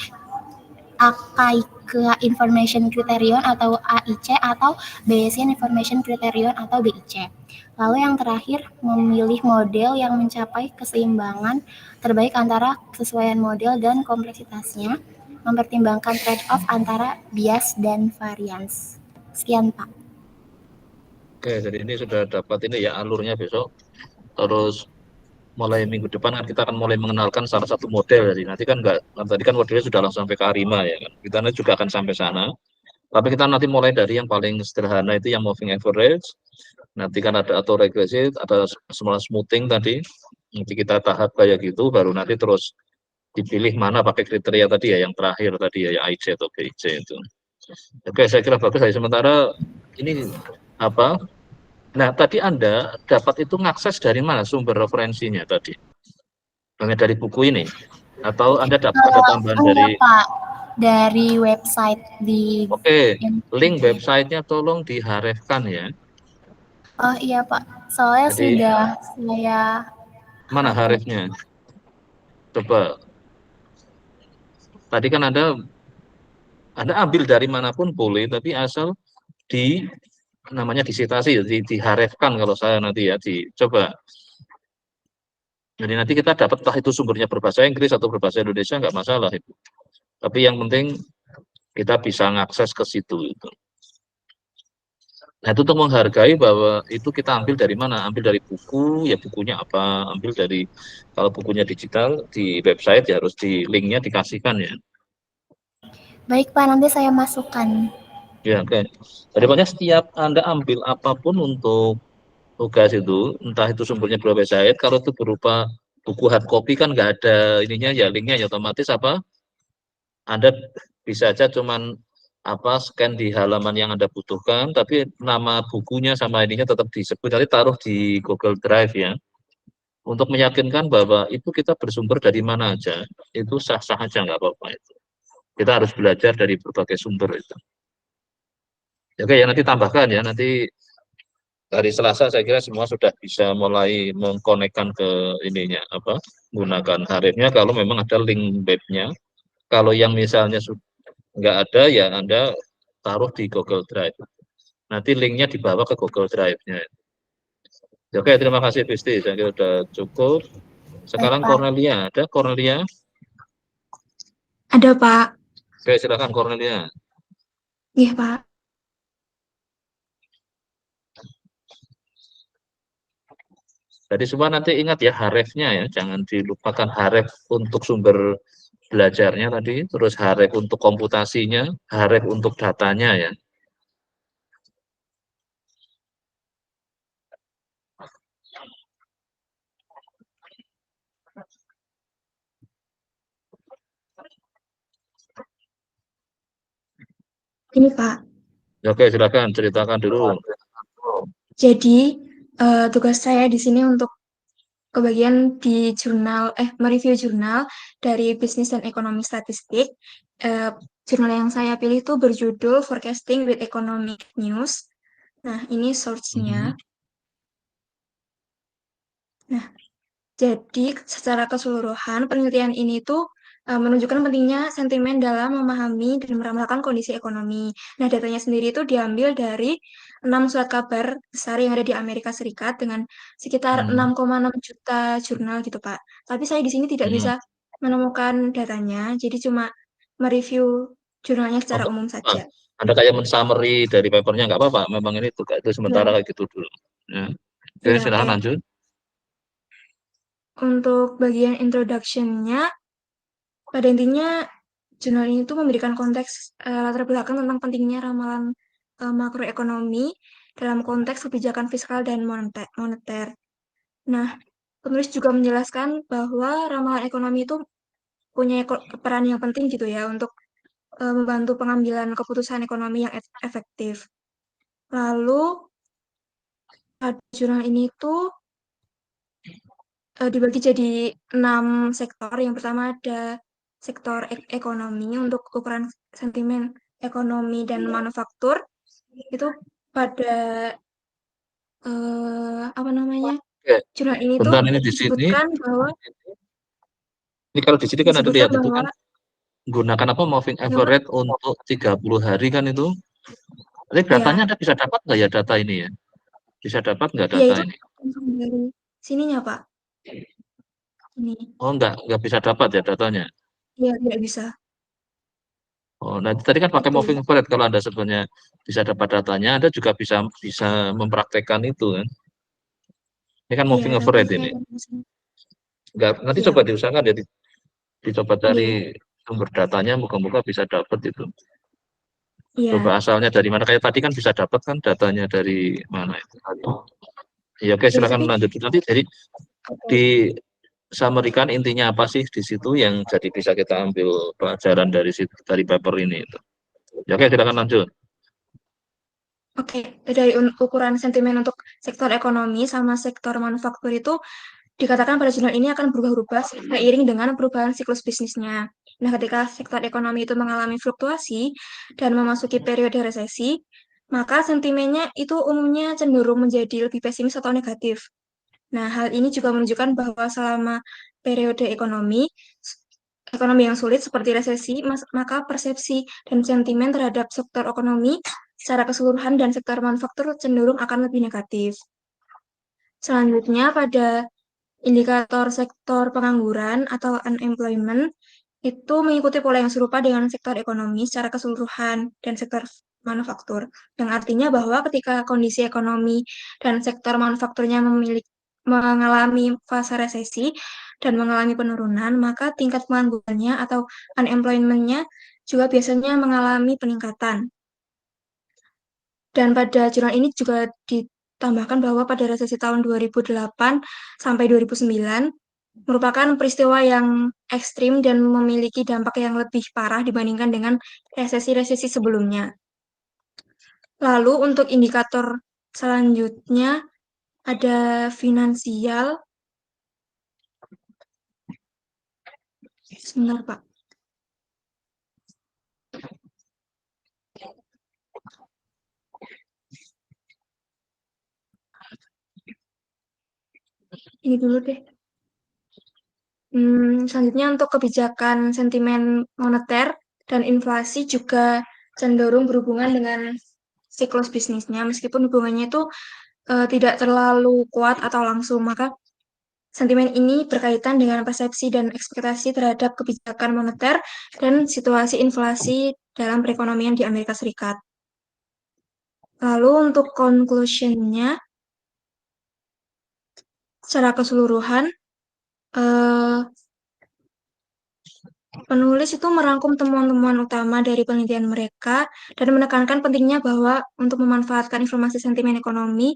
Aikaika Information Criterion atau AIC atau Bayesian Information Criterion atau BIC. Lalu yang terakhir, memilih model yang mencapai keseimbangan terbaik antara kesesuaian model dan kompleksitasnya, mempertimbangkan trade-off antara bias dan varians. Sekian, Pak. Oke, jadi ini sudah dapat ini ya alurnya besok. Terus mulai minggu depan kan kita akan mulai mengenalkan salah satu model. Jadi nanti kan tadi kan modelnya sudah langsung sampai ke A5 ya kan. Kita nanti juga akan sampai sana. Tapi kita nanti mulai dari yang paling sederhana itu yang moving average. Nanti kan ada autoregression, ada semula smoothing tadi. Nanti kita tahap kayak gitu, baru nanti terus dipilih mana pakai kriteria tadi ya, yang terakhir tadi ya, IC atau BIC itu. Oke, saya kira bagus. Sementara ini apa? Nah, tadi Anda dapat itu ngakses dari mana sumber referensinya tadi? Hanya dari buku ini? Atau Anda dapat ada tambahan dari... Pak, dari website di... Oke, link websitenya tolong diharefkan ya. Oh iya Pak, soalnya Jadi, sudah saya... Mana harefnya? Coba. Tadi kan Anda ambil dari manapun boleh, tapi asal namanya disitasi, diharefkan kalau saya nanti ya, dicoba. Jadi nanti kita dapat entah itu sumbernya berbahasa Inggris atau berbahasa Indonesia, nggak masalah itu. Tapi yang penting kita bisa mengakses ke situ. Itu. Nah itu untuk menghargai bahwa itu kita ambil dari mana? Ambil dari buku, ya bukunya apa? Ambil dari, kalau bukunya digital, di website ya harus di linknya dikasihkan ya. Baik Pak, nanti saya masukkan. Ya, oke. Jadi pokoknya setiap Anda ambil apapun untuk tugas itu, entah itu sumbernya berupa website, kalau itu berupa buku hard copy kan nggak ada ininya ya, linknya ya otomatis apa? Anda bisa aja cuman scan di halaman yang Anda butuhkan, tapi nama bukunya sama ininya tetap disebut, nanti taruh di Google Drive ya. Untuk meyakinkan bahwa itu kita bersumber dari mana aja, itu sah-sah aja nggak apa-apa itu. Kita harus belajar dari berbagai sumber itu. Oke ya nanti tambahkan ya, nanti hari Selasa saya kira semua sudah bisa mulai mengkonekkan ke ininya menggunakan harifnya kalau memang ada link webnya. Kalau yang misalnya nggak ada ya Anda taruh di Google Drive. Nanti linknya dibawa ke Google Drive-nya. Oke, terima kasih Bisti, saya kira sudah cukup. Sekarang Baik, Pak. Cornelia, ada Cornelia? Ada, Pak. Oke, silakan Cornelia. Iya, Pak. Jadi semua nanti ingat ya harefnya ya, jangan dilupakan haref untuk sumber belajarnya tadi, terus haref untuk komputasinya, haref untuk datanya ya. Ini, Pak. Oke, silakan ceritakan dulu. Jadi, tugas saya di sini untuk kebagian di mereview jurnal dari bisnis dan ekonomi statistik. Jurnal yang saya pilih itu berjudul Forecasting with Economic News. Nah, ini source-nya. Nah, jadi secara keseluruhan penelitian ini tuh menunjukkan pentingnya sentimen dalam memahami dan meramalkan kondisi ekonomi. Nah, datanya sendiri itu diambil dari 6 surat kabar besar yang ada di Amerika Serikat dengan sekitar 6,6 juta jurnal gitu, Pak. Tapi saya di sini tidak bisa menemukan datanya, jadi cuma mereview jurnalnya secara umum saja. Anda kayak men-summary dari papernya nggak apa-apa, memang ini tuh itu sementara kayak gitu dulu. Ya. Oke, silahkan lanjut. Untuk bagian introduction-nya, pada intinya jurnal ini tuh memberikan konteks latar belakang tentang pentingnya ramalan makroekonomi dalam konteks kebijakan fiskal dan moneter. Nah, penulis juga menjelaskan bahwa ramalan ekonomi itu punya peran yang penting gitu ya untuk membantu pengambilan keputusan ekonomi yang efektif. Lalu pada jurnal ini tuh dibagi jadi 6 sektor. Yang pertama ada sektor ekonomi untuk ukuran sentimen ekonomi dan manufaktur. Itu pada apa namanya, Oke, jurnal ini tuh bentar ini di sini. disebutkan bahwa Ini kalau di sini kan ada lihat itu kan gunakan apa moving kenapa? average untuk 30 hari kan itu. Tapi Ya, datanya Anda bisa dapat nggak ya data ini ya? Bisa dapat nggak ya data itu ini? langsung dari sininya Pak. Ini, Oh nggak bisa dapat ya datanya. ya tidak bisa. Oh, nanti tadi kan pakai Betul. moving average kalau Anda sebenarnya bisa dapat datanya, Anda juga bisa bisa mempraktekkan itu kan. Ini kan Iya, moving nanti average saya ini. akan bisa. Nggak, nanti Siap. coba diusahakan ya, dicoba Iya, cari sumber datanya, moga-moga bisa dapat itu. Coba iya. asalnya dari mana, kayak tadi kan bisa dapat kan datanya dari mana itu. Ya oke, Ya, silakan tapi lanjut. Nanti jadi oke. di summary-kan intinya apa sih di situ yang jadi bisa kita ambil pelajaran dari situ, dari paper ini itu. Ya oke, silakan lanjut. Oke, dari ukuran sentimen untuk sektor ekonomi sama sektor manufaktur itu dikatakan pada jurnal ini akan berubah-ubah seiring dengan perubahan siklus bisnisnya. Nah, ketika sektor ekonomi itu mengalami fluktuasi dan memasuki periode resesi, maka sentimennya itu umumnya cenderung menjadi lebih pesimis atau negatif. Nah, hal ini juga menunjukkan bahwa selama periode ekonomi yang sulit seperti resesi, maka persepsi dan sentimen terhadap sektor ekonomi secara keseluruhan dan sektor manufaktur cenderung akan lebih negatif. Selanjutnya, pada indikator sektor pengangguran atau unemployment itu mengikuti pola yang serupa dengan sektor ekonomi secara keseluruhan dan sektor manufaktur. Yang artinya bahwa ketika kondisi ekonomi dan sektor manufakturnya mengalami fase resesi dan mengalami penurunan, maka tingkat penganggurannya atau unemployment-nya juga biasanya mengalami peningkatan. Dan pada jurnal ini juga ditambahkan bahwa pada resesi tahun 2008 sampai 2009 merupakan peristiwa yang ekstrim dan memiliki dampak yang lebih parah dibandingkan dengan resesi-resesi sebelumnya. Lalu untuk indikator selanjutnya ada finansial. Sebentar, Pak. Ini dulu deh. Selanjutnya untuk kebijakan sentimen moneter dan inflasi juga cenderung berhubungan dengan siklus bisnisnya, meskipun hubungannya itu tidak terlalu kuat atau langsung, maka sentimen ini berkaitan dengan persepsi dan ekspektasi terhadap kebijakan moneter dan situasi inflasi dalam perekonomian di Amerika Serikat. Lalu untuk conclusion-nya, secara keseluruhan, penulis itu merangkum temuan-temuan utama dari penelitian mereka dan menekankan pentingnya bahwa untuk memanfaatkan informasi sentimen ekonomi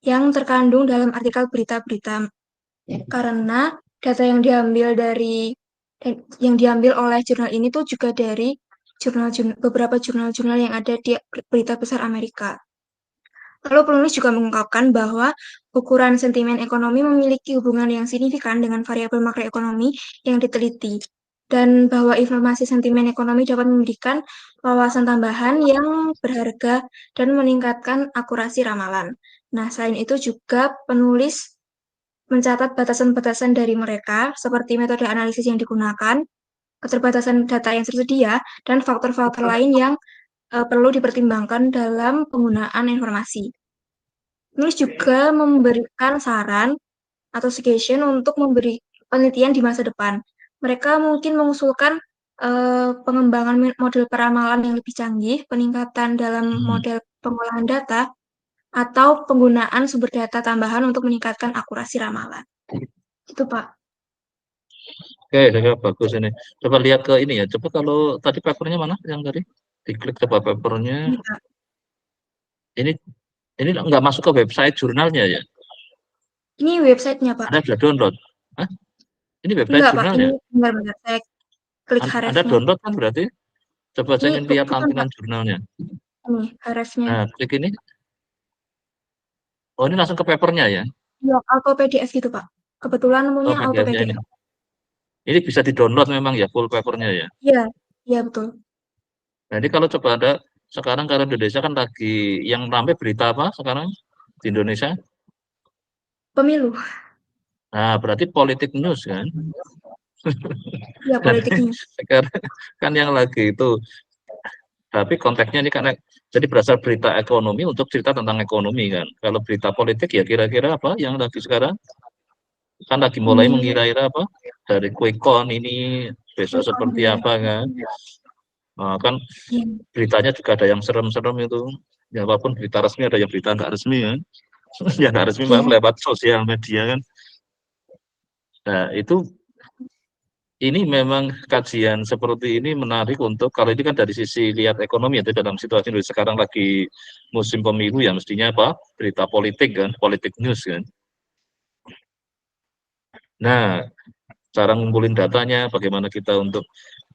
yang terkandung dalam artikel berita-berita. Karena data yang diambil oleh jurnal ini tuh juga dari beberapa jurnal-jurnal yang ada di berita besar Amerika. Lalu penulis juga mengungkapkan bahwa ukuran sentimen ekonomi memiliki hubungan yang signifikan dengan variabel makroekonomi yang diteliti, dan bahwa informasi sentimen ekonomi dapat memberikan wawasan tambahan yang berharga dan meningkatkan akurasi ramalan. Nah, selain itu juga penulis mencatat batasan-batasan dari mereka, seperti metode analisis yang digunakan, keterbatasan data yang tersedia, dan faktor-faktor lain yang perlu dipertimbangkan dalam penggunaan informasi. Penulis juga memberikan saran atau suggestion untuk memberi penelitian di masa depan. Mereka mungkin mengusulkan pengembangan model peramalan yang lebih canggih, peningkatan dalam model pengolahan data, atau penggunaan sumber data tambahan untuk meningkatkan akurasi ramalan. Itu, Pak. Oke, saya kira bagus ini. Coba lihat ke ini ya. Coba kalau tadi papernya mana yang tadi? Diklik coba papernya. Ini, Pak. Ini nggak masuk ke website jurnalnya ya? Ini websitenya, Pak. Anda sudah download? Hah? Ini website Enggak, Pak. jurnalnya? Ini benar-benar. Saya klik Anda hrefnya. download kan berarti? Coba saya Ini ingin lihat bukan, tampilan Pak. jurnalnya. Ini hrefnya. Nah, klik ini. Oh, ini langsung ke papernya ya? Ya, auto PDF gitu, Pak. Kebetulan Oh, nemunya auto PDF-nya ini. PDF. Ini bisa di-download memang ya, full papernya ya? Iya, iya betul. Nah, ini kalau coba Anda Sekarang kalau Indonesia kan lagi yang ramai berita apa sekarang di Indonesia? Pemilu. Nah, berarti politik news kan? Ya, Karena politiknya. sekarang kan yang lagi itu, tapi konteksnya ini karena jadi berasal berita ekonomi untuk cerita tentang ekonomi kan. Kalau berita politik ya kira-kira apa yang lagi sekarang? Kan lagi mulai Hmm, mengira-ira apa dari quick count ini besok seperti ya. apa kan? Nah, kan Ya. beritanya juga ada yang serem-serem itu. Ya walaupun berita resmi ada yang berita nggak resmi kan. Yang nggak resmi malah Ya. lewat sosial media kan. Nah, itu ini memang kajian seperti ini menarik untuk kalau ini kan dari sisi lihat ekonomi itu dalam situasi Indonesia sekarang lagi musim pemilu ya mestinya apa berita politik kan politik news kan. Nah cara ngumpulin datanya bagaimana kita untuk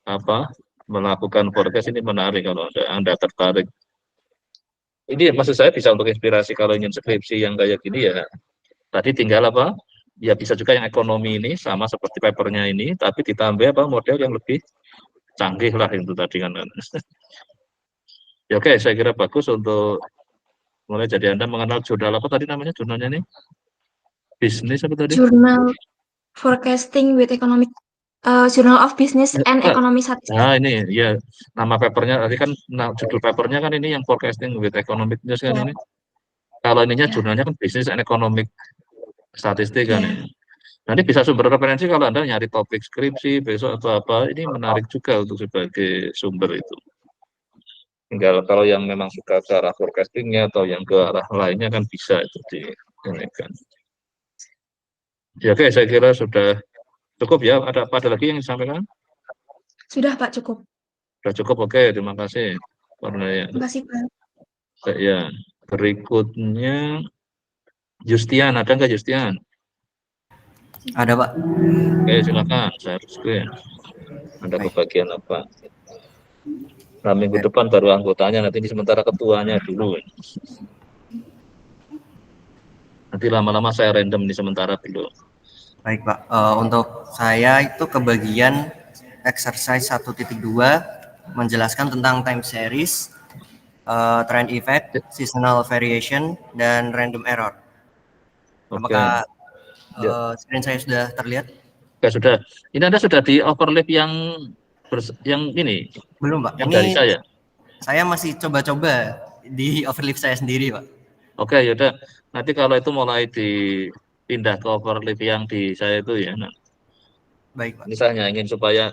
apa melakukan forecast ini menarik kalau anda tertarik. Ini maksud saya bisa untuk inspirasi kalau ingin skripsi yang kayak gini ya. Tadi tinggal apa? Ya bisa juga yang ekonomi ini sama seperti papernya ini, tapi ditambah apa model yang lebih canggih lah itu tadi kan. Ya oke, saya kira bagus untuk mulai jadi Anda mengenal jurnal apa tadi namanya jurnalnya nih? Bisnis apa tadi? Jurnal Forecasting with Economic Journal of Business and Economic Statistics. Nah ini ya nama papernya tadi kan judul papernya kan ini yang forecasting with economic news kan Ya. ini. Kalau ininya Ya. jurnalnya kan business and economic statistik kan Ya. ini. Nanti bisa sumber referensi kalau Anda nyari topik skripsi besok atau apa, ini menarik juga untuk sebagai sumber itu. Tinggal kalau yang memang suka ke arah forecastingnya atau yang ke arah lainnya kan bisa itu diinginkan. Ya oke, saya kira sudah cukup ya. Ada lagi yang disampaikan? Sudah, Pak, cukup. Sudah cukup, oke. Terima kasih. Karena ya, Terima kasih, Pak. ya berikutnya Justian, ada nggak Justian? Ada, Pak. Oke, silakan. Saya screen. Ada Baik. kebagian apa? Nah, minggu depan baru anggotanya, nanti ini sementara ketuanya dulu. Nanti lama-lama saya random di sementara dulu. Baik, Pak. Untuk saya itu kebagian exercise 1.2 menjelaskan tentang time series, trend effect, seasonal variation, dan random error. Oke. Apakah screen saya sudah terlihat? Ya sudah. Ini Anda sudah di overlap yang ini? Belum, Pak. Yang Ini dari saya? Saya masih coba-coba di overlap saya sendiri, Pak. Oke, yaudah. Nanti kalau itu mulai dipindah ke overlap yang di saya itu ya. Nah, Baik, Pak. ini saya hanya ingin supaya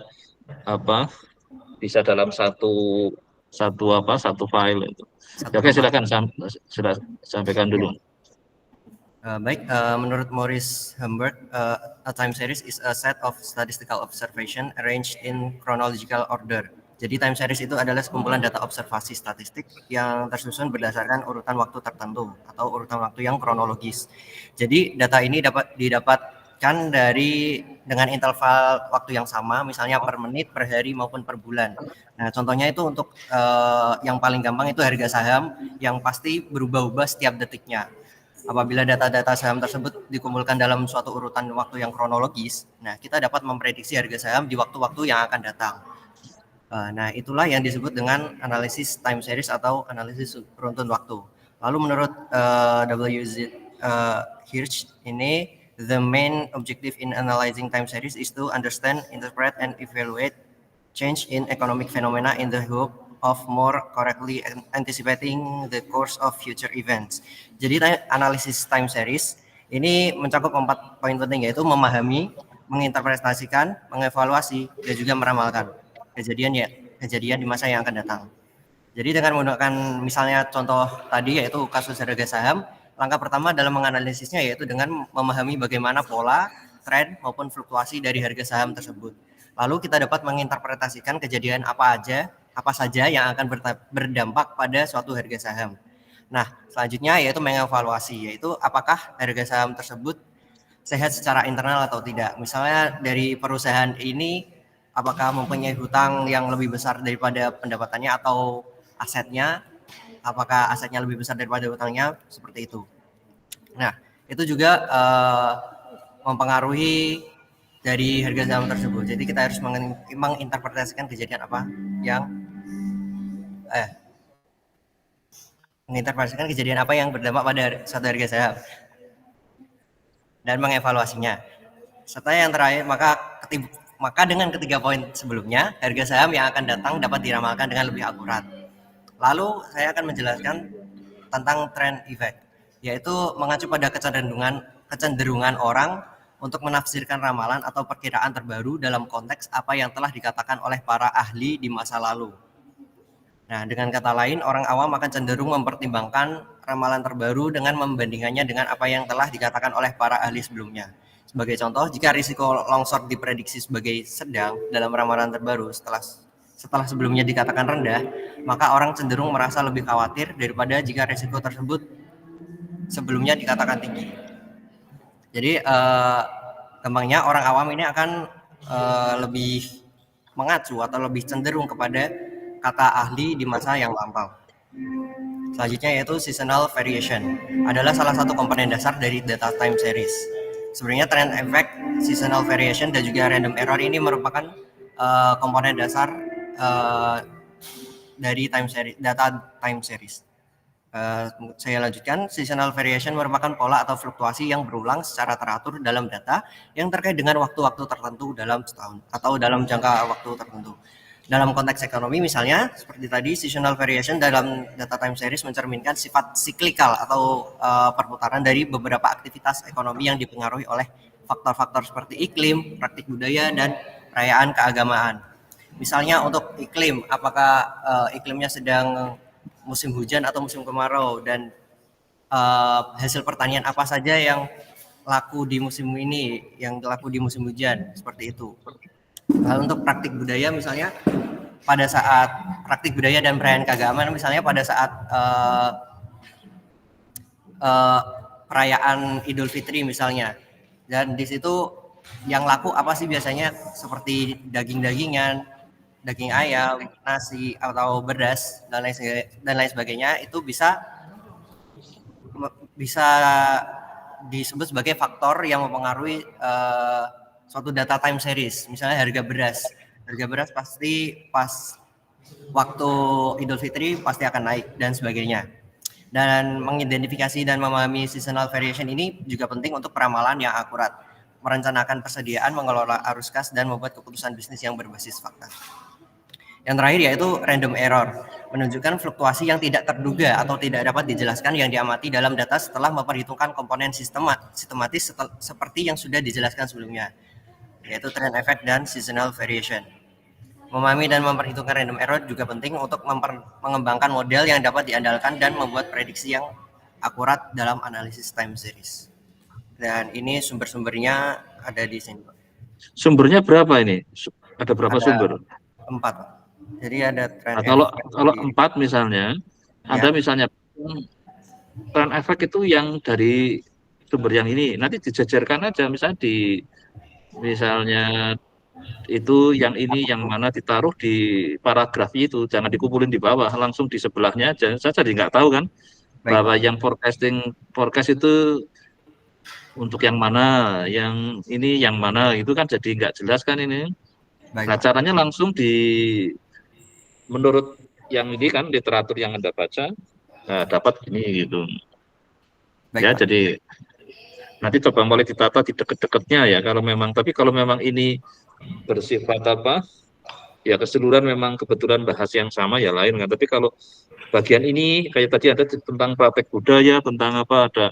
apa bisa dalam satu file itu. Oke, silakan sampaikan dulu. Baik, menurut Maurice Humberg, a time series is a set of statistical observation arranged in chronological order. Jadi time series itu adalah sekumpulan data observasi statistik yang tersusun berdasarkan urutan waktu tertentu atau urutan waktu yang kronologis. Jadi data ini dapat didapatkan dengan interval waktu yang sama, misalnya per menit, per hari maupun per bulan. Nah, contohnya itu untuk yang paling gampang itu harga saham yang pasti berubah-ubah setiap detiknya. Apabila data-data saham tersebut dikumpulkan dalam suatu urutan waktu yang kronologis, nah kita dapat memprediksi harga saham di waktu-waktu yang akan datang. Nah, itulah yang disebut dengan analisis time series atau analisis runtun waktu. Lalu menurut W.Z. Hirsch ini, the main objective in analyzing time series is to understand, interpret, and evaluate change in economic phenomena in the hope of more correctly anticipating the course of future events. Jadi analisis time series ini mencakup 4 poin penting, yaitu memahami, menginterpretasikan, mengevaluasi, dan juga meramalkan kejadian di masa yang akan datang. Jadi dengan menggunakan misalnya contoh tadi yaitu kasus harga saham, langkah pertama dalam menganalisisnya yaitu dengan memahami bagaimana pola, tren maupun fluktuasi dari harga saham tersebut. Lalu kita dapat menginterpretasikan kejadian apa saja yang akan berdampak pada suatu harga saham. Nah, selanjutnya yaitu mengevaluasi, yaitu apakah harga saham tersebut sehat secara internal atau tidak. Misalnya dari perusahaan ini apakah mempunyai hutang yang lebih besar daripada pendapatannya atau asetnya, apakah asetnya lebih besar daripada hutangnya, seperti itu. Nah, itu juga mempengaruhi dari harga saham tersebut. Jadi kita harus menginterpretasikan kejadian apa yang menginterpretasikan kejadian apa yang berdampak pada suatu harga saham dan mengevaluasinya. Serta yang terakhir, maka dengan ketiga poin sebelumnya, harga saham yang akan datang dapat diramalkan dengan lebih akurat. Lalu saya akan menjelaskan tentang trend effect, yaitu mengacu pada kecenderungan orang untuk menafsirkan ramalan atau perkiraan terbaru dalam konteks apa yang telah dikatakan oleh para ahli di masa lalu. Nah, dengan kata lain, orang awam akan cenderung mempertimbangkan ramalan terbaru dengan membandingkannya dengan apa yang telah dikatakan oleh para ahli sebelumnya. Sebagai contoh, jika risiko longsor diprediksi sebagai sedang dalam ramalan terbaru setelah sebelumnya dikatakan rendah, maka orang cenderung merasa lebih khawatir daripada jika risiko tersebut sebelumnya dikatakan tinggi. Jadi gampangnya orang awam ini akan lebih mengacu atau lebih cenderung kepada kata ahli di masa yang lampau. Selanjutnya yaitu seasonal variation, adalah salah satu komponen dasar dari data time series. Sebenarnya trend effect, seasonal variation, dan juga random error ini merupakan komponen dasar dari data time series. Saya lanjutkan, seasonal variation merupakan pola atau fluktuasi yang berulang secara teratur dalam data yang terkait dengan waktu-waktu tertentu dalam setahun atau dalam jangka waktu tertentu. Dalam konteks ekonomi misalnya, seperti tadi, seasonal variation dalam data time series mencerminkan sifat siklikal atau perputaran dari beberapa aktivitas ekonomi yang dipengaruhi oleh faktor-faktor seperti iklim, praktik budaya, dan perayaan keagamaan. Misalnya untuk iklim, apakah iklimnya sedang musim hujan atau musim kemarau, dan hasil pertanian apa saja yang laku di musim ini, yang laku di musim hujan, seperti itu. Lalu untuk praktik budaya misalnya, pada saat praktik budaya dan perayaan keagamaan misalnya pada saat perayaan Idul Fitri misalnya, dan di situ yang laku apa sih biasanya, seperti daging-dagingan, daging ayam, nasi atau beras dan lain sebagainya, itu bisa disebut sebagai faktor yang mempengaruhi suatu data time series. Misalnya harga beras pasti pas waktu Idul Fitri pasti akan naik dan sebagainya. Dan mengidentifikasi dan memahami seasonal variation ini juga penting untuk peramalan yang akurat, merencanakan persediaan, mengelola arus kas, dan membuat keputusan bisnis yang berbasis fakta. Yang terakhir yaitu random error, menunjukkan fluktuasi yang tidak terduga atau tidak dapat dijelaskan yang diamati dalam data setelah memperhitungkan komponen sistematis seperti yang sudah dijelaskan sebelumnya, yaitu trend effect dan seasonal variation. Memahami dan memperhitungkan random error juga penting untuk mengembangkan model yang dapat diandalkan dan membuat prediksi yang akurat dalam analisis time series. Dan ini sumber-sumbernya ada di sini. Sumbernya berapa ini? Ada berapa sumber? 4. Jadi ada trend kalau 4 misalnya, ya. Ada misalnya trend effect itu yang dari sumber yang ini, nanti dijajarkan aja misalnya itu yang ini yang mana ditaruh di paragraf itu, jangan dikumpulin di bawah, langsung di sebelahnya aja. Saya jadi nggak tahu kan. Baik. Bahwa yang forecast itu untuk yang mana, yang ini yang mana, itu kan jadi nggak jelas kan ini. Baik. Nah caranya langsung menurut yang ini kan literatur yang Anda baca, nah, dapat ini gitu. Baik, ya Pak. Jadi nanti coba mulai ditata di deket-deketnya ya kalau memang, tapi kalau memang ini bersifat ya keseluruhan memang kebetulan bahas yang sama ya lain kan, tapi kalau bagian ini kayak tadi ada tentang praktek budaya, tentang ada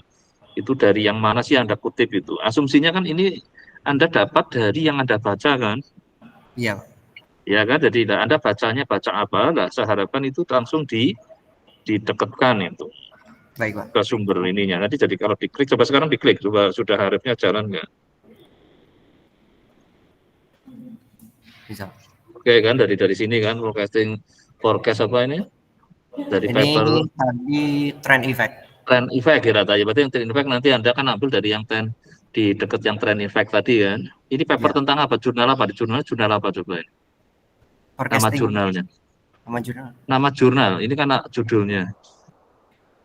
itu dari yang mana sih Anda kutip itu, asumsinya kan ini Anda dapat dari yang Anda baca kan. Iya. Ya kan, jadi Anda baca apa, lah saya harapkan itu langsung didekatkan itu. Baik, Pak. Ke sumber ininya. Nanti jadi kalau diklik, coba sekarang diklik, coba sudah harapnya jalan nggak? Bisa. Oke kan, dari sini kan, forecast apa ini? Dari ini paper. Tadi trend effect. Trend effect kira tadi, berarti yang trend effect nanti Anda kan ambil dari yang di dekat yang trend effect tadi kan. Ini paper tentang apa? Jurnal apa? Di jurnal apa coba ini? Nama jurnalnya. Nama jurnal. Ini kan judulnya.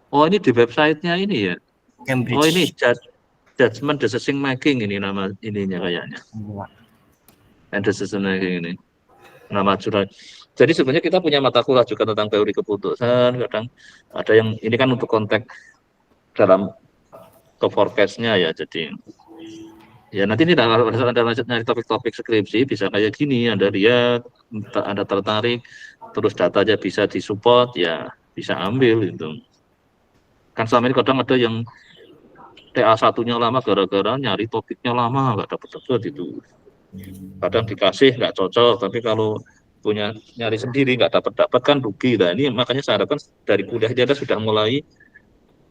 Oh ini di websitenya ini ya. Cambridge. Oh ini judgment decision making ini nama ininya kayaknya. And decision making ini. Nama jurnal. Jadi sebenarnya kita punya mata kuliah juga tentang teori keputusan, kadang ada yang ini kan untuk konteks dalam ke forecast-nya ya. Jadi ya nanti ini kalau Anda nyari topik-topik skripsi bisa kayak gini, Anda lihat, Anda tertarik, terus datanya bisa disupport, ya bisa ambil gitu. Kan selama ini kadang ada yang TA1-nya lama gara-gara nyari topiknya lama, nggak dapet-dapet itu. Kadang dikasih nggak cocok, tapi kalau punya nyari sendiri nggak dapat-dapat kan rugi. Nah ini makanya saya harapkan dari kuliah dia sudah mulai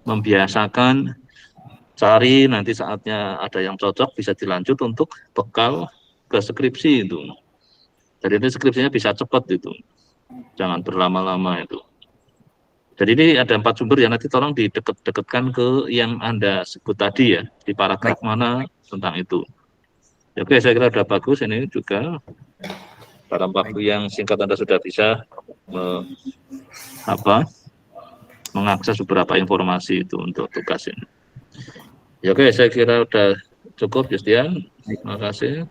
membiasakan cari, nanti saatnya ada yang cocok bisa dilanjut untuk bekal ke skripsi itu. Jadi ini skripsinya bisa cepat itu, jangan berlama-lama itu. Jadi ini ada 4 sumber yang nanti tolong dideket-deketkan ke yang Anda sebut tadi ya, di paragraf mana tentang itu. Ya, oke, saya kira sudah bagus. Ini juga dalam waktu yang singkat Anda sudah bisa mengakses beberapa informasi itu untuk tugas ini. Ya, oke, saya kira sudah cukup, Justian. Terima kasih.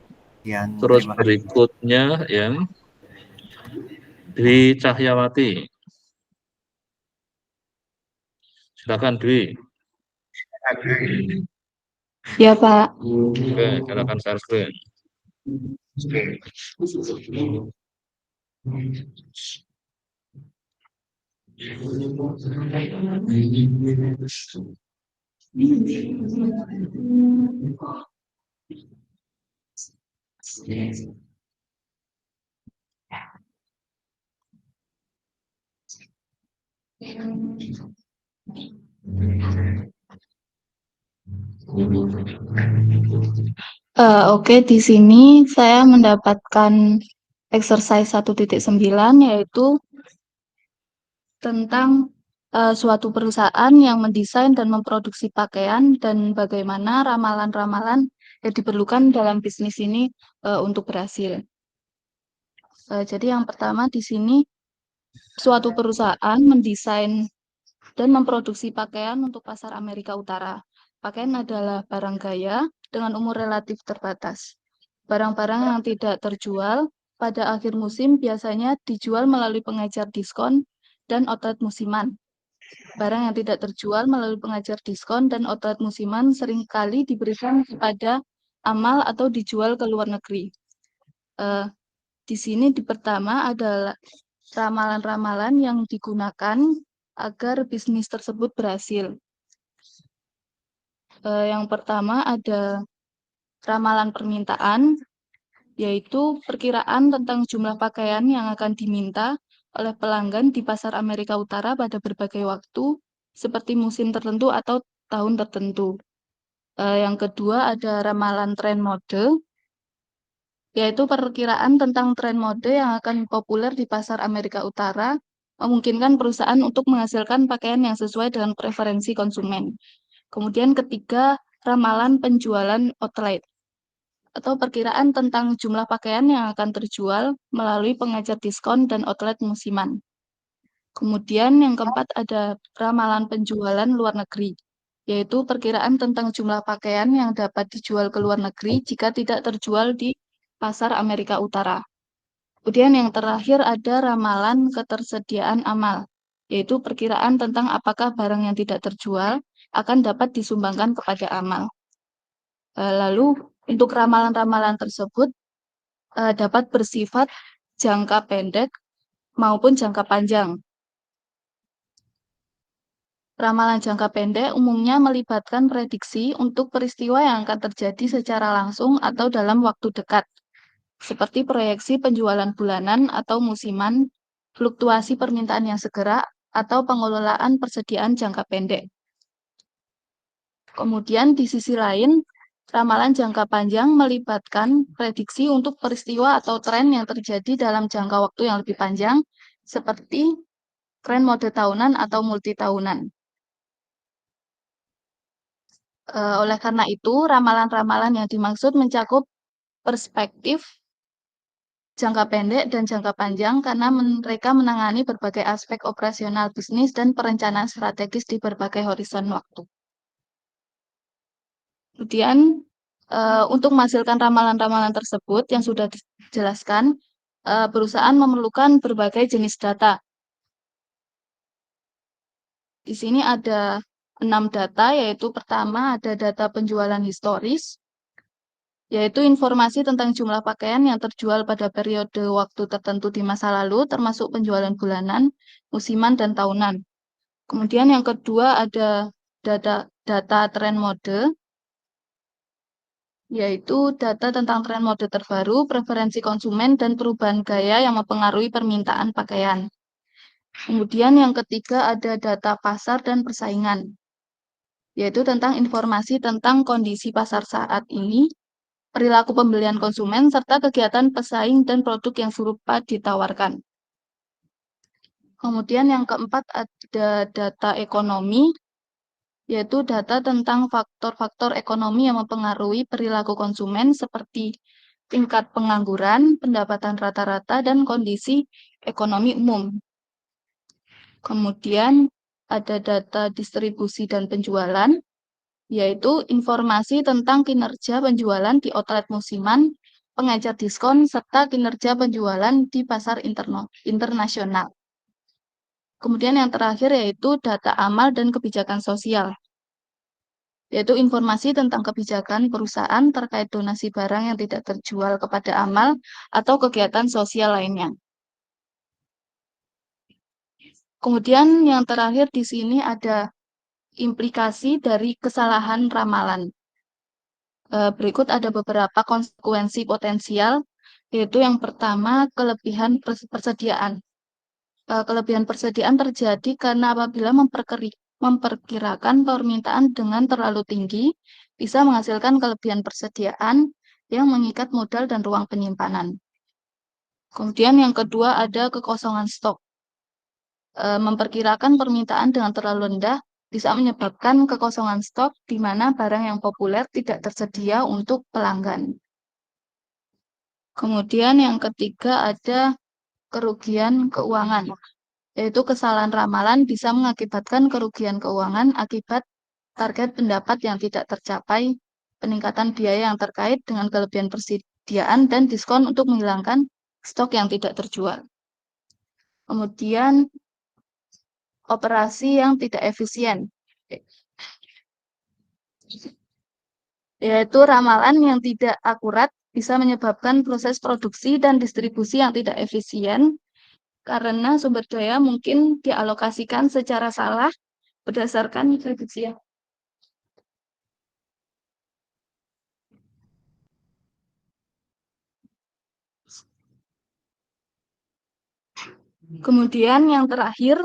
Terus berikutnya yang Dwi Cahyawati. Silakan Dwi. Ya Pak. Oke, silakan share screen. Oke, di sini saya mendapatkan exercise 1.9 yaitu tentang suatu perusahaan yang mendesain dan memproduksi pakaian dan bagaimana ramalan-ramalan yang diperlukan dalam bisnis ini untuk berhasil. Jadi yang pertama di sini suatu perusahaan mendesain dan memproduksi pakaian untuk pasar Amerika Utara. Pakaian adalah barang gaya dengan umur relatif terbatas. Barang-barang yang tidak terjual pada akhir musim biasanya dijual melalui pengejar diskon dan outlet musiman. Barang yang tidak terjual melalui pengejar diskon dan outlet musiman seringkali diberikan kepada amal atau dijual ke luar negeri. Di sini di pertama adalah ramalan-ramalan yang digunakan agar bisnis tersebut berhasil. Yang pertama ada ramalan permintaan, yaitu perkiraan tentang jumlah pakaian yang akan diminta oleh pelanggan di pasar Amerika Utara pada berbagai waktu, seperti musim tertentu atau tahun tertentu. Yang kedua ada ramalan tren mode, yaitu perkiraan tentang tren mode yang akan populer di pasar Amerika Utara, memungkinkan perusahaan untuk menghasilkan pakaian yang sesuai dengan preferensi konsumen. Kemudian ketiga, ramalan penjualan outlet, atau perkiraan tentang jumlah pakaian yang akan terjual melalui pengejar diskon dan outlet musiman. Kemudian yang keempat ada ramalan penjualan luar negeri, yaitu perkiraan tentang jumlah pakaian yang dapat dijual ke luar negeri jika tidak terjual di pasar Amerika Utara. Kemudian yang terakhir ada ramalan ketersediaan amal, yaitu perkiraan tentang apakah barang yang tidak terjual akan dapat disumbangkan kepada amal. Lalu untuk ramalan-ramalan tersebut dapat bersifat jangka pendek maupun jangka panjang. Ramalan jangka pendek umumnya melibatkan prediksi untuk peristiwa yang akan terjadi secara langsung atau dalam waktu dekat, seperti proyeksi penjualan bulanan atau musiman, fluktuasi permintaan yang segera, atau pengelolaan persediaan jangka pendek. Kemudian di sisi lain, ramalan jangka panjang melibatkan prediksi untuk peristiwa atau tren yang terjadi dalam jangka waktu yang lebih panjang, seperti tren mode tahunan atau multi tahunan. Oleh karena itu, ramalan-ramalan yang dimaksud mencakup perspektif jangka pendek dan jangka panjang karena mereka menangani berbagai aspek operasional bisnis dan perencanaan strategis di berbagai horizon waktu. Kemudian, untuk menghasilkan ramalan-ramalan tersebut yang sudah dijelaskan, perusahaan memerlukan berbagai jenis data. Di sini ada 6 data, yaitu pertama ada data penjualan historis, yaitu informasi tentang jumlah pakaian yang terjual pada periode waktu tertentu di masa lalu, termasuk penjualan bulanan, musiman, dan tahunan. Kemudian yang kedua ada data tren mode, yaitu data tentang tren mode terbaru, preferensi konsumen, dan perubahan gaya yang mempengaruhi permintaan pakaian. Kemudian yang ketiga ada data pasar dan persaingan, yaitu tentang informasi tentang kondisi pasar saat ini, perilaku pembelian konsumen, serta kegiatan pesaing dan produk yang serupa ditawarkan. Kemudian yang keempat ada data ekonomi, yaitu data tentang faktor-faktor ekonomi yang mempengaruhi perilaku konsumen seperti tingkat pengangguran, pendapatan rata-rata, dan kondisi ekonomi umum. Kemudian ada data distribusi dan penjualan, yaitu informasi tentang kinerja penjualan di outlet musiman, pengecer diskon, serta kinerja penjualan di pasar internasional. Kemudian yang terakhir yaitu data amal dan kebijakan sosial, yaitu informasi tentang kebijakan perusahaan terkait donasi barang yang tidak terjual kepada amal atau kegiatan sosial lainnya. Kemudian yang terakhir di sini ada implikasi dari kesalahan ramalan. Berikut ada beberapa konsekuensi potensial, yaitu yang pertama kelebihan persediaan. Kelebihan persediaan terjadi karena apabila memperkirakan permintaan dengan terlalu tinggi, bisa menghasilkan kelebihan persediaan yang mengikat modal dan ruang penyimpanan. Kemudian yang kedua ada kekosongan stok. Memperkirakan permintaan dengan terlalu rendah bisa menyebabkan kekosongan stok di mana barang yang populer tidak tersedia untuk pelanggan. Kemudian yang ketiga ada kerugian keuangan, yaitu kesalahan ramalan bisa mengakibatkan kerugian keuangan akibat target pendapat yang tidak tercapai, peningkatan biaya yang terkait dengan kelebihan persediaan, dan diskon untuk menghilangkan stok yang tidak terjual. Kemudian operasi yang tidak efisien, yaitu ramalan yang tidak akurat bisa menyebabkan proses produksi dan distribusi yang tidak efisien karena sumber daya mungkin dialokasikan secara salah berdasarkan prediksi. Kemudian yang terakhir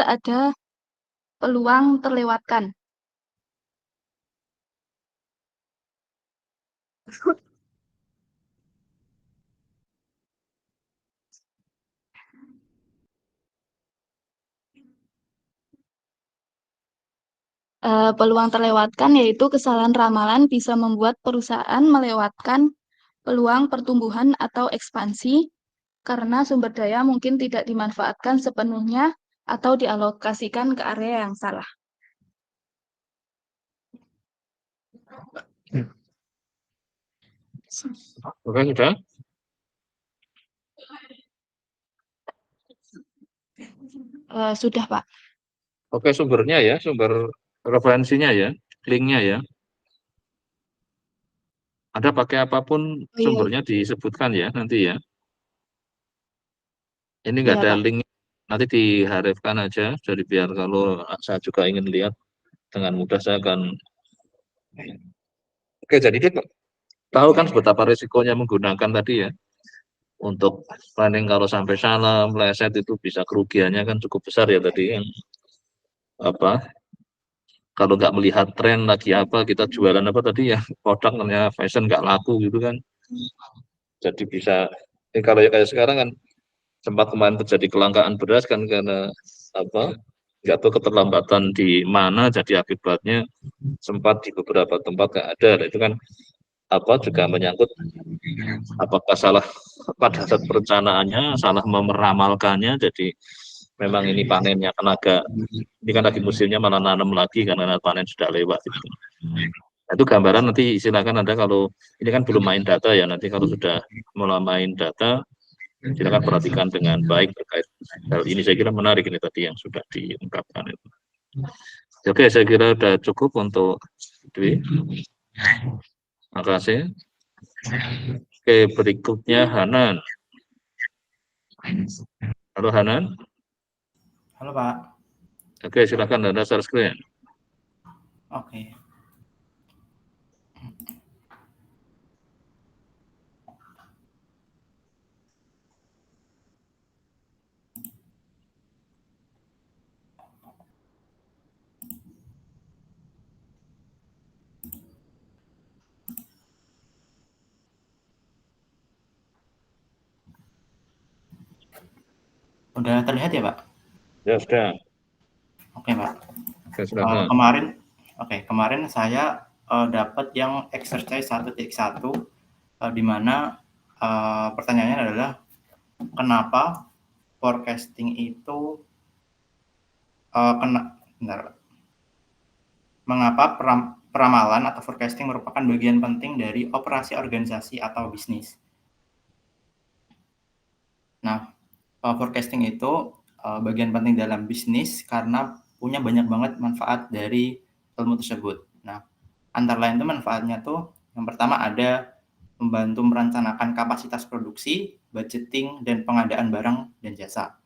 ada peluang terlewatkan. Peluang terlewatkan yaitu kesalahan ramalan bisa membuat perusahaan melewatkan peluang pertumbuhan atau ekspansi karena sumber daya mungkin tidak dimanfaatkan sepenuhnya atau dialokasikan ke area yang salah. Oke, sudah. Sudah, Pak. Oke, sumbernya ya, sumber referensinya ya, linknya ya. Ada pakai apapun sumbernya disebutkan ya nanti ya. Ini nggak Iya, ada Pak. link, nanti diharapkan aja. Jadi biar kalau saya juga ingin lihat dengan mudah saya akan. Oke, jadi kita tahu kan betapa risikonya menggunakan tadi ya. Untuk planning kalau sampai salah, meleset itu bisa kerugiannya kan cukup besar ya tadi yang apa? Kalau nggak melihat tren lagi apa kita jualan apa tadi ya produk ternyata fashion nggak laku gitu kan. Jadi bisa kalau kayak sekarang kan sempat kemarin terjadi kelangkaan beras kan karena apa? Nggak tahu keterlambatan di mana jadi akibatnya sempat di beberapa tempat nggak ada. Itu kan juga menyangkut apakah salah pada saat perencanaannya, salah meramalkannya. Jadi memang ini panennya kan ini kan lagi musimnya malah nanam lagi karena panen sudah lewat. Nah, itu gambaran nanti silakan Anda kalau ini kan belum main data ya, nanti kalau sudah mulai main data silakan perhatikan dengan baik terkait hal ini. Saya kira menarik ini tadi yang sudah diungkapkan itu. Oke, saya kira sudah cukup untuk Dwi. Terima kasih. Oke, berikutnya Hanan. Halo Hanan. Halo Pak. Oke, silakan Anda share screen. Oke. Udah terlihat ya Pak? Ya sudah. Oke Pak. Oke, silakan. Kemarin saya dapat yang exercise 1.1 di mana pertanyaannya adalah kenapa forecasting itu mengapa peramalan atau forecasting merupakan bagian penting dari operasi organisasi atau bisnis. Nah, forecasting itu bagian penting dalam bisnis karena punya banyak banget manfaat dari ilmu tersebut. Nah, antara lain itu manfaatnya tuh yang pertama ada membantu merencanakan kapasitas produksi, budgeting, dan pengadaan barang dan jasa.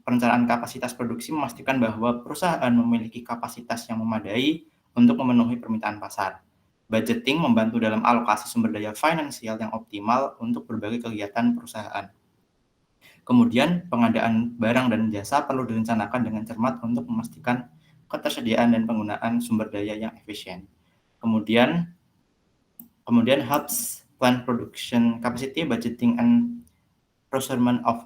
Perencanaan kapasitas produksi memastikan bahwa perusahaan memiliki kapasitas yang memadai untuk memenuhi permintaan pasar. Budgeting membantu dalam alokasi sumber daya finansial yang optimal untuk berbagai kegiatan perusahaan. Kemudian, pengadaan barang dan jasa perlu direncanakan dengan cermat untuk memastikan ketersediaan dan penggunaan sumber daya yang efisien. Kemudian helps plan production capacity, budgeting, and procurement of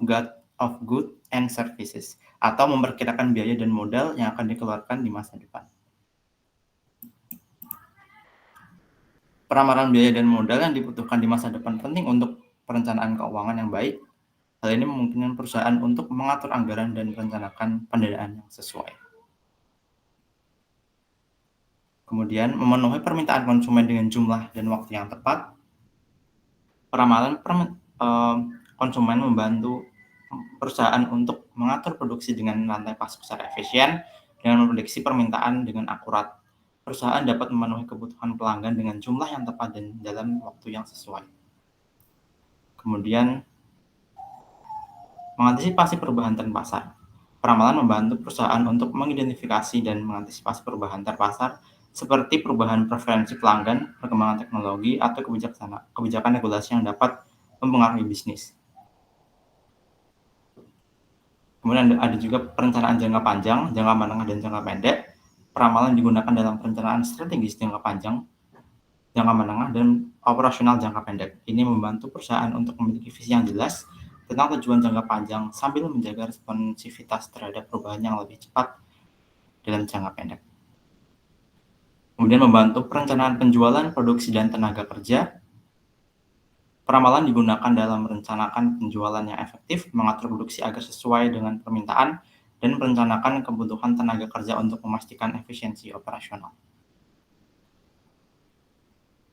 goods and services, atau memperkirakan biaya dan modal yang akan dikeluarkan di masa depan. Peramalan biaya dan modal yang dibutuhkan di masa depan penting untuk perencanaan keuangan yang baik. Hal ini memungkinkan perusahaan untuk mengatur anggaran dan merencanakan pendanaan yang sesuai. Kemudian, memenuhi permintaan konsumen dengan jumlah dan waktu yang tepat. Peramalan konsumen membantu perusahaan untuk mengatur produksi dengan rantai pasok secara efisien dengan memprediksi permintaan dengan akurat. Perusahaan dapat memenuhi kebutuhan pelanggan dengan jumlah yang tepat dan dalam waktu yang sesuai. Kemudian, mengantisipasi perubahan tren pasar. Peramalan membantu perusahaan untuk mengidentifikasi dan mengantisipasi perubahan tren pasar seperti perubahan preferensi pelanggan, perkembangan teknologi, atau kebijakan regulasi yang dapat mempengaruhi bisnis. Kemudian ada juga perencanaan jangka panjang, jangka menengah, dan jangka pendek. Peramalan digunakan dalam perencanaan strategis jangka panjang, jangka menengah, dan operasional jangka pendek. Ini membantu perusahaan untuk memiliki visi yang jelas tentang tujuan jangka panjang sambil menjaga responsivitas terhadap perubahan yang lebih cepat dalam jangka pendek. Kemudian membantu perencanaan penjualan, produksi, dan tenaga kerja. Peramalan digunakan dalam merencanakan penjualan yang efektif, mengatur produksi agar sesuai dengan permintaan, dan merencanakan kebutuhan tenaga kerja untuk memastikan efisiensi operasional.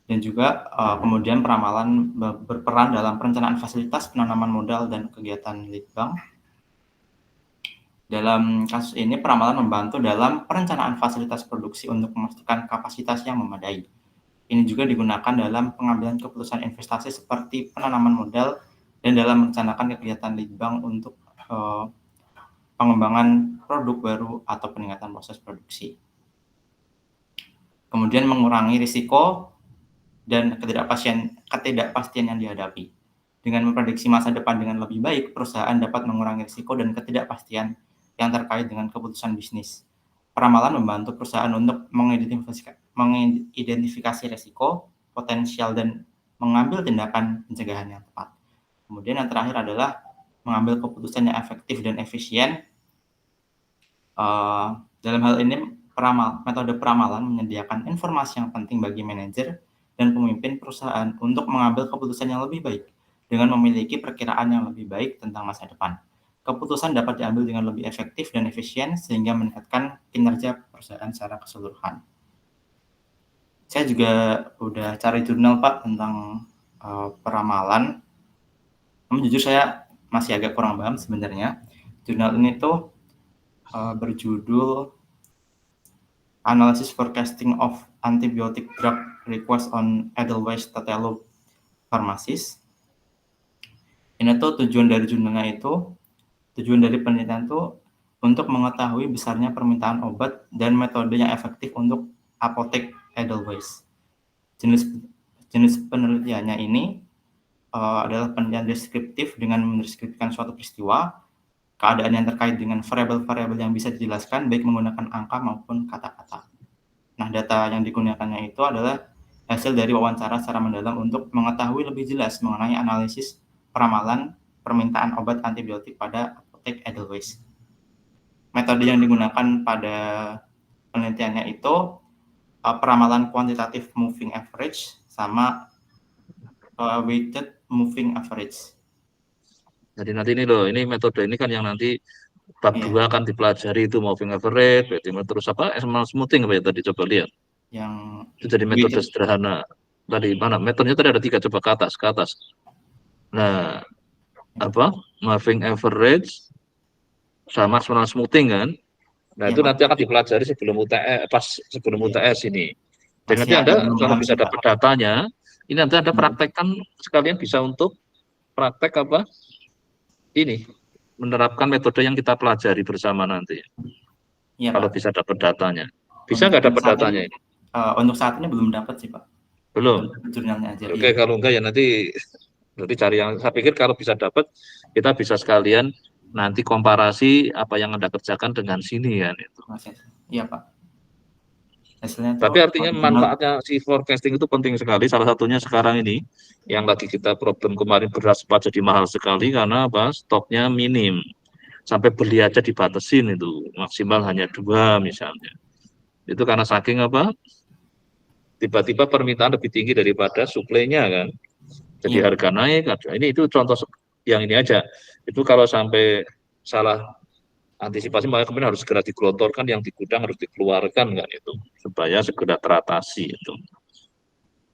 Dan juga kemudian peramalan berperan dalam perencanaan fasilitas, penanaman modal, dan kegiatan lead bank. Dalam kasus ini, peramalan membantu dalam perencanaan fasilitas produksi untuk memastikan kapasitas yang memadai. Ini juga digunakan dalam pengambilan keputusan investasi seperti penanaman modal dan dalam merencanakan kegiatan lead bank untuk pengembangan produk baru atau peningkatan proses produksi. Kemudian mengurangi risiko dan ketidakpastian yang dihadapi. Dengan memprediksi masa depan dengan lebih baik, perusahaan dapat mengurangi risiko dan ketidakpastian yang terkait dengan keputusan bisnis. Peramalan membantu perusahaan untuk mengidentifikasi risiko, potensial, dan mengambil tindakan pencegahan yang tepat. Kemudian yang terakhir adalah mengambil keputusan yang efektif dan efisien. Dalam hal ini, metode peramalan menyediakan informasi yang penting bagi manajer dan pemimpin perusahaan untuk mengambil keputusan yang lebih baik dengan memiliki perkiraan yang lebih baik tentang masa depan. Keputusan dapat diambil dengan lebih efektif dan efisien sehingga meningkatkan kinerja perusahaan secara keseluruhan. Saya juga udah cari jurnal Pak tentang peramalan. Namun jujur saya masih agak kurang paham sebenarnya. Jurnal ini tuh berjudul Analysis Forecasting of Antibiotic Drug Request on Edelweiss Tatelo Pharmacies. Ini tuh tujuan dari penelitian itu untuk mengetahui besarnya permintaan obat dan metode yang efektif untuk apotek Edelweiss. Jenis penelitiannya ini adalah penelitian deskriptif dengan mendeskripsikan suatu peristiwa, keadaan yang terkait dengan variabel-variabel yang bisa dijelaskan baik menggunakan angka maupun kata-kata. Nah, data yang digunakannya itu adalah hasil dari wawancara secara mendalam untuk mengetahui lebih jelas mengenai analisis peramalan permintaan obat antibiotik pada apotek Edelweiss. Metode yang digunakan pada penelitiannya itu peramalan kuantitatif moving average sama weighted moving average. Jadi nanti ini loh, ini metode ini kan yang nanti bab 2 akan dipelajari itu moving average, berarti terus apa smoothing apa ya tadi coba lihat. Yang itu jadi metode sederhana. Tadi mana metodenya tadi ada 3, coba ke atas. Nah, apa moving average sama smoothing kan. Nah, itu nanti akan dipelajari sebelum UTS ini. Dan nanti Anda kalau bisa dapat datanya, ini nanti Anda praktekkan sekalian bisa untuk praktek apa? Ini menerapkan metode yang kita pelajari bersama nanti. Ya, kalau Pak bisa dapat datanya. Bisa nggak dapat datanya ini? Untuk saat ini belum dapat sih, Pak. Belum. Jurnalnya aja. Oke, kalau enggak ya nanti cari yang, saya pikir kalau bisa dapat, kita bisa sekalian nanti komparasi apa yang Anda kerjakan dengan sini kan itu. Iya, Pak. Hasilnya tapi artinya manfaatnya si forecasting itu penting sekali. Salah satunya sekarang ini yang lagi kita problem kemarin, beras jadi mahal sekali karena apa? Stoknya minim. Sampai beli aja dibatasin itu, maksimal hanya 2 misalnya. Itu karena saking apa? Tiba-tiba permintaan lebih tinggi daripada suplainya kan. Jadi harga naik. Ini itu contoh yang ini aja. Itu kalau sampai salah antisipasi, maka kemudian harus segera digelontorkan, yang di gudang harus dikeluarkan kan itu, supaya segera teratasi itu.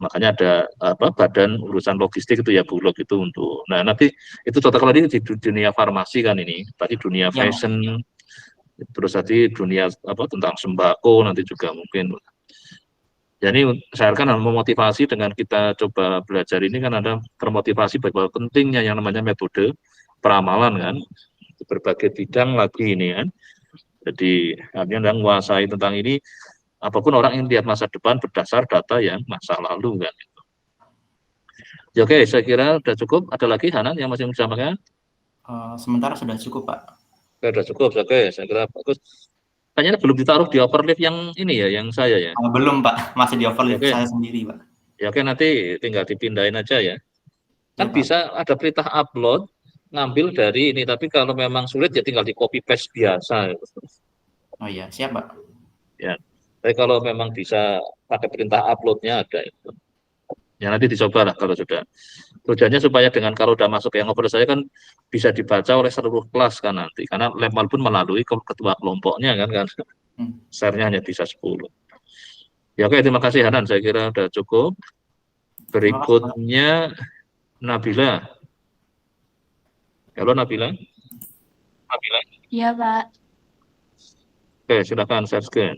Makanya ada apa badan urusan logistik itu ya, Bulog itu untuk. Nah, nanti itu contoh kalau ini di dunia farmasi kan ini, tadi dunia fashion, terus tadi dunia apa tentang sembako nanti juga mungkin. Jadi saya kan memotivasi dengan kita coba belajar ini kan ada termotivasi bahwa pentingnya yang namanya metode peramalan kan, di berbagai bidang lagi ini kan. Jadi artinya yang menguasai tentang ini, apapun orang yang lihat masa depan berdasar data yang masa lalu kan. Ya, oke, saya kira sudah cukup. Ada lagi Hanan yang masih menambahkan? Sementara sudah cukup, Pak. Sudah cukup, oke, saya kira bagus. Kayaknya belum ditaruh di overlift yang ini ya, yang saya ya. Belum, Pak, masih di overlift saya sendiri, Pak. Ya, oke, nanti tinggal dipindahin aja ya. Kan bisa ada perintah upload, ngambil dari ini, tapi kalau memang sulit ya tinggal di copy paste biasa. Oh iya, siap, Pak. Ya, tapi kalau memang bisa pakai perintah uploadnya ada itu. Ya nanti dicoba lah kalau sudah. Tujuannya supaya dengan kalau udah masuk yang ngobrol saya kan bisa dibaca oleh seluruh kelas kan nanti. Karena lab pun melalui ketua kelompoknya kan. Share-nya hanya bisa 10. Ya oke, terima kasih Hanan. Saya kira sudah cukup. Berikutnya Nabila. Halo Nabila. Nabila. Iya, Pak. Oke, silakan share screen.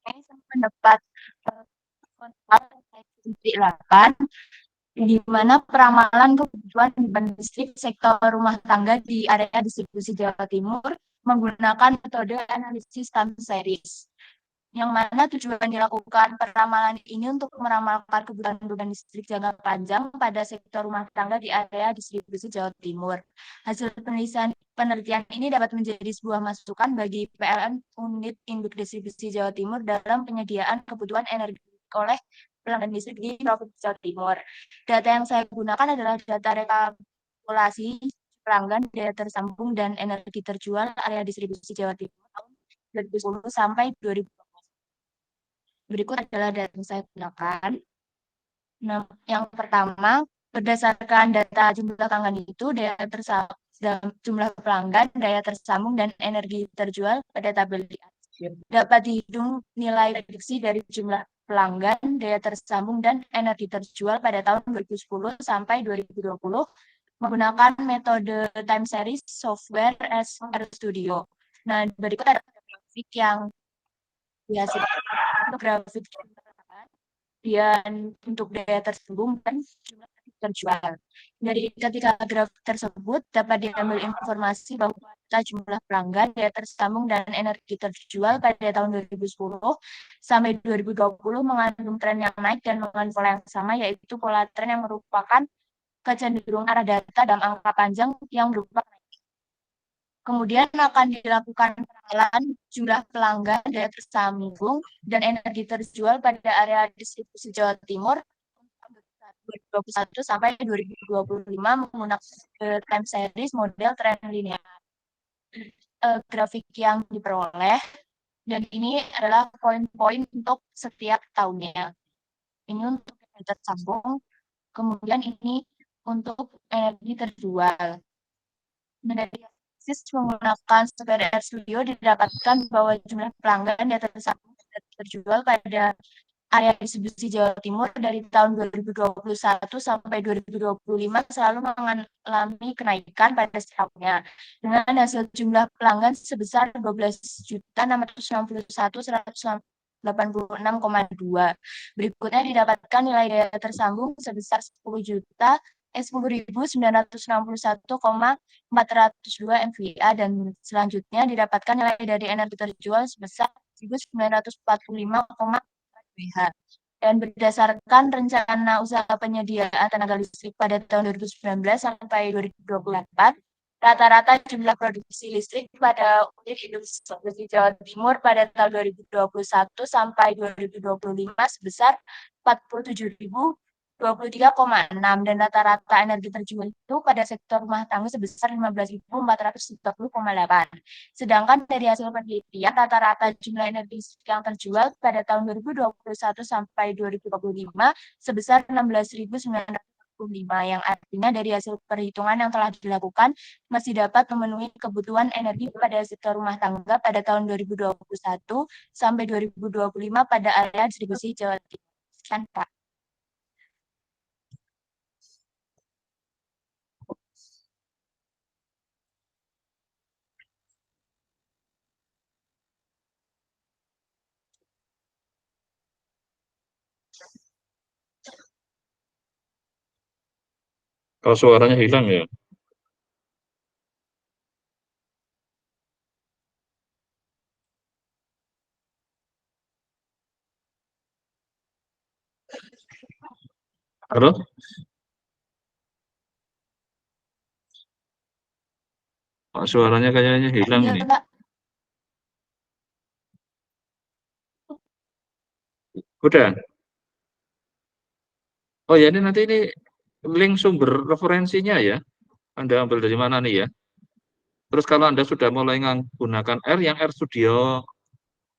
Saya mendapat di mana peramalan kebutuhan beban listrik sektor rumah tangga di area distribusi Jawa Timur menggunakan metode analisis time series, yang mana tujuan dilakukan peneramalan ini untuk meramalkan kebutuhan beban listrik jangka panjang pada sektor rumah tangga di area distribusi Jawa Timur. Hasil penelitian ini dapat menjadi sebuah masukan bagi PLN unit induk distribusi Jawa Timur dalam penyediaan kebutuhan energi oleh pelanggan listrik di Provinsi Jawa Timur. Data yang saya gunakan adalah data rekapitulasi pelanggan, daya tersambung, dan energi terjual area distribusi Jawa Timur tahun 2010 sampai 2020. Berikut adalah data yang saya gunakan. Nah, yang pertama, berdasarkan data jumlah pelanggan itu, jumlah pelanggan, daya tersambung, dan energi terjual pada tabel di atas. Dapat dihitung nilai prediksi dari jumlah pelanggan, daya tersambung, dan energi terjual pada tahun 2010 sampai 2020 menggunakan metode time series software RStudio. Nah, berikut ada grafik yang dihasilkan untuk grafik dan untuk daya tersambung dan jumlah terjual. Dari ketiga grafik tersebut dapat diambil informasi bahwa jumlah pelanggan, daya tersambung, dan energi terjual pada tahun 2010 sampai 2020 mengandung tren yang naik dan mengandung pola yang sama, yaitu pola tren yang merupakan kecenderungan arah data dalam angka panjang yang berupa kemudian akan dilakukan peneramaan jumlah pelanggan, daya tersambung, dan energi terjual pada area distribusi Jawa Timur 2021 sampai 2025 menggunakan time series model tren linear. Grafik yang diperoleh, dan ini adalah poin-poin untuk setiap tahunnya. Ini untuk energi tersambung, kemudian ini untuk energi terjual. Dari menggunakan software RStudio didapatkan bahwa jumlah pelanggan daya tersambung dan terjual pada area distribusi Jawa Timur dari tahun 2021 sampai 2025 selalu mengalami kenaikan pada setahunnya dengan hasil jumlah pelanggan sebesar 12.661.186,2. Berikutnya didapatkan nilai daya tersambung sebesar 10.961,402 MVA dan selanjutnya didapatkan nilai dari energi terjual sebesar 1.945,4 MWh. Dan berdasarkan rencana usaha penyediaan tenaga listrik pada tahun 2019 sampai 2024, rata-rata jumlah produksi listrik pada unit industri Jawa Timur pada tahun 2021 sampai 2025 sebesar 47.023,6 dan rata-rata energi terjual itu pada sektor rumah tangga sebesar 15.430,8. Sedangkan dari hasil penelitian rata-rata jumlah energi yang terjual pada tahun 2021 sampai 2025 sebesar 16.945 yang artinya dari hasil perhitungan yang telah dilakukan masih dapat memenuhi kebutuhan energi pada sektor rumah tangga pada tahun 2021 sampai 2025 pada area distribusi Jawa Timur. Sekian, Pak. Kalau suaranya hilang ya. Halo? Pak, suaranya kayaknya hilang Iya, nih. Pak. Udah? Oh ya, ini nanti ini link sumber referensinya ya. Anda ambil dari mana nih ya? Terus kalau Anda sudah mulai menggunakan yang RStudio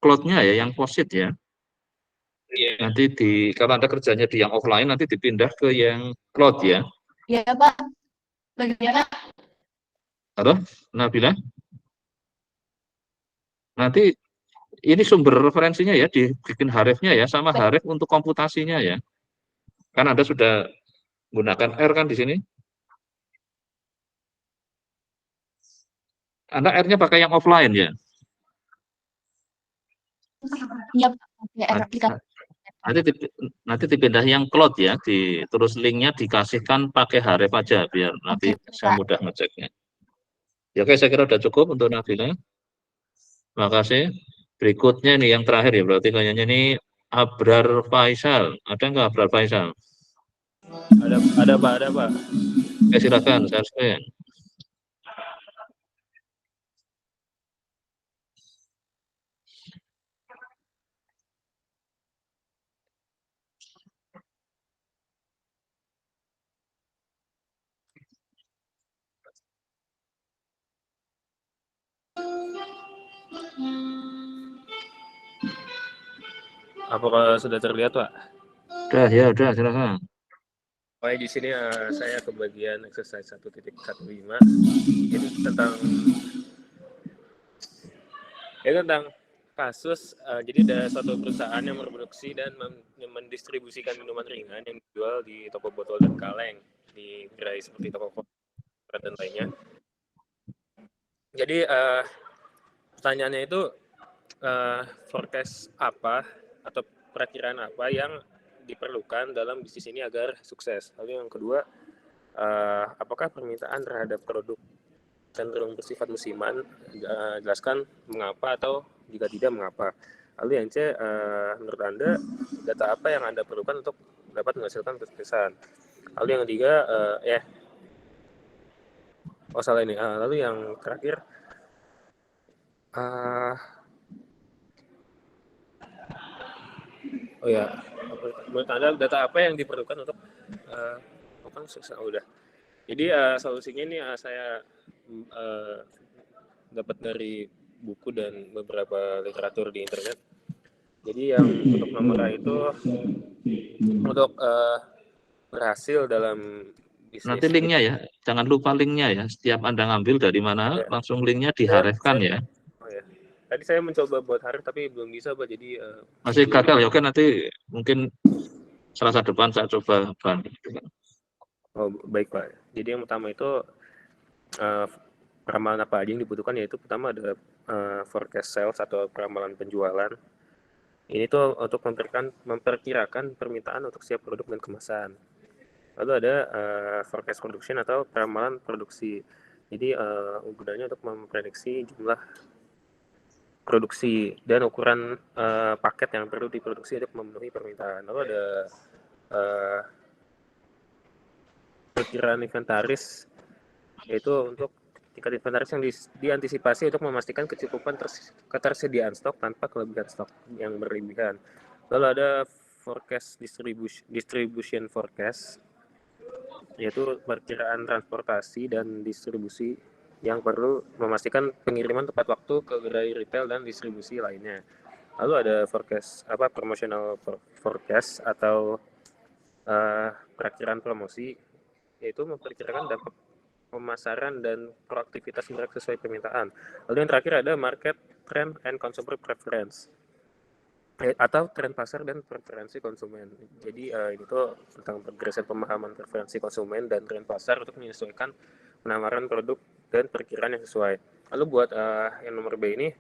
Cloud-nya ya, yang POSIT ya. Nanti kalau Anda kerjanya di yang offline, nanti dipindah ke yang cloud ya. Iya, Pak. Bagaimana? Halo, Nabila? Nanti ini sumber referensinya ya, dibikin harifnya ya, sama harif untuk komputasinya ya. Kan Anda sudah gunakan R kan di sini? Anda R-nya pakai yang offline ya? Iya, Pak. Nanti dipindah yang cloud ya, terus linknya dikasihkan pakai harif aja biar nanti saya mudah ngeceknya. Ya oke, saya kira udah cukup untuk Nabila. Makasih. Berikutnya nih yang terakhir ya, berarti kayaknya ini Abrar Faisal. Ada nggak Abrar Faisal? Ada Pak. Oke, silakan, saya screen. Apakah sudah terlihat, Pak? Udah, silakan. Baik, di sini saya ke bagian exercise 1.15. Ini tentang kasus, jadi ada suatu perusahaan yang memproduksi dan mendistribusikan minuman ringan yang dijual di toko botol dan kaleng di gerai seperti toko kopi dan lainnya. Jadi pertanyaannya itu forecast apa atau perakiraan apa yang diperlukan dalam bisnis ini agar sukses. Lalu yang kedua, apakah permintaan terhadap produk cenderung bersifat musiman? Jelaskan mengapa atau jika tidak mengapa. Lalu yang C, menurut Anda data apa yang Anda perlukan untuk dapat menghasilkan kesuksesan? Lalu yang ketiga, lalu yang terakhir, menurut Anda data apa yang diperlukan untuk sukses? Udah. Jadi solusinya ini saya dapat dari buku dan beberapa literatur di internet. Jadi yang untuk nomor A itu untuk berhasil dalam bisnis. Nanti linknya ya, jangan lupa linknya ya. Setiap Anda ngambil dari mana, langsung linknya diharefkan ya. Oh ya. Tadi saya mencoba buat harif tapi belum bisa, Pak. Jadi masih gagal ya. Oke, nanti mungkin Selasa depan saya coba bantu. Oh, baik, Pak. Jadi yang pertama itu ramalan apa aja yang dibutuhkan, yaitu pertama ada forecast sales atau ramalan penjualan. Ini tuh untuk memperkirakan permintaan untuk setiap produk dan kemasan. Lalu ada forecast production atau ramalan produksi. Jadi gunanya untuk memprediksi jumlah produksi dan ukuran paket yang perlu diproduksi untuk memenuhi permintaan. Lalu ada perkiraan inventaris, yaitu untuk tingkat inventaris yang diantisipasi untuk memastikan kecukupan ketersediaan stok tanpa kelebihan stok yang berlebihan. Lalu ada forecast distribution forecast, yaitu perkiraan transportasi dan distribusi yang perlu memastikan pengiriman tepat waktu ke gerai retail dan distribusi lainnya. Lalu ada forecast promotional forecast atau perakiraan promosi, yaitu memperkirakan dampak pemasaran dan proaktivitas merek sesuai permintaan. Lalu yang terakhir ada market trend and consumer preference, atau tren pasar dan preferensi konsumen. Jadi ini tuh tentang pergerakan pemahaman preferensi konsumen dan tren pasar untuk menyesuaikan penawaran produk dan perkiraan yang sesuai. Lalu buat yang nomor B ini,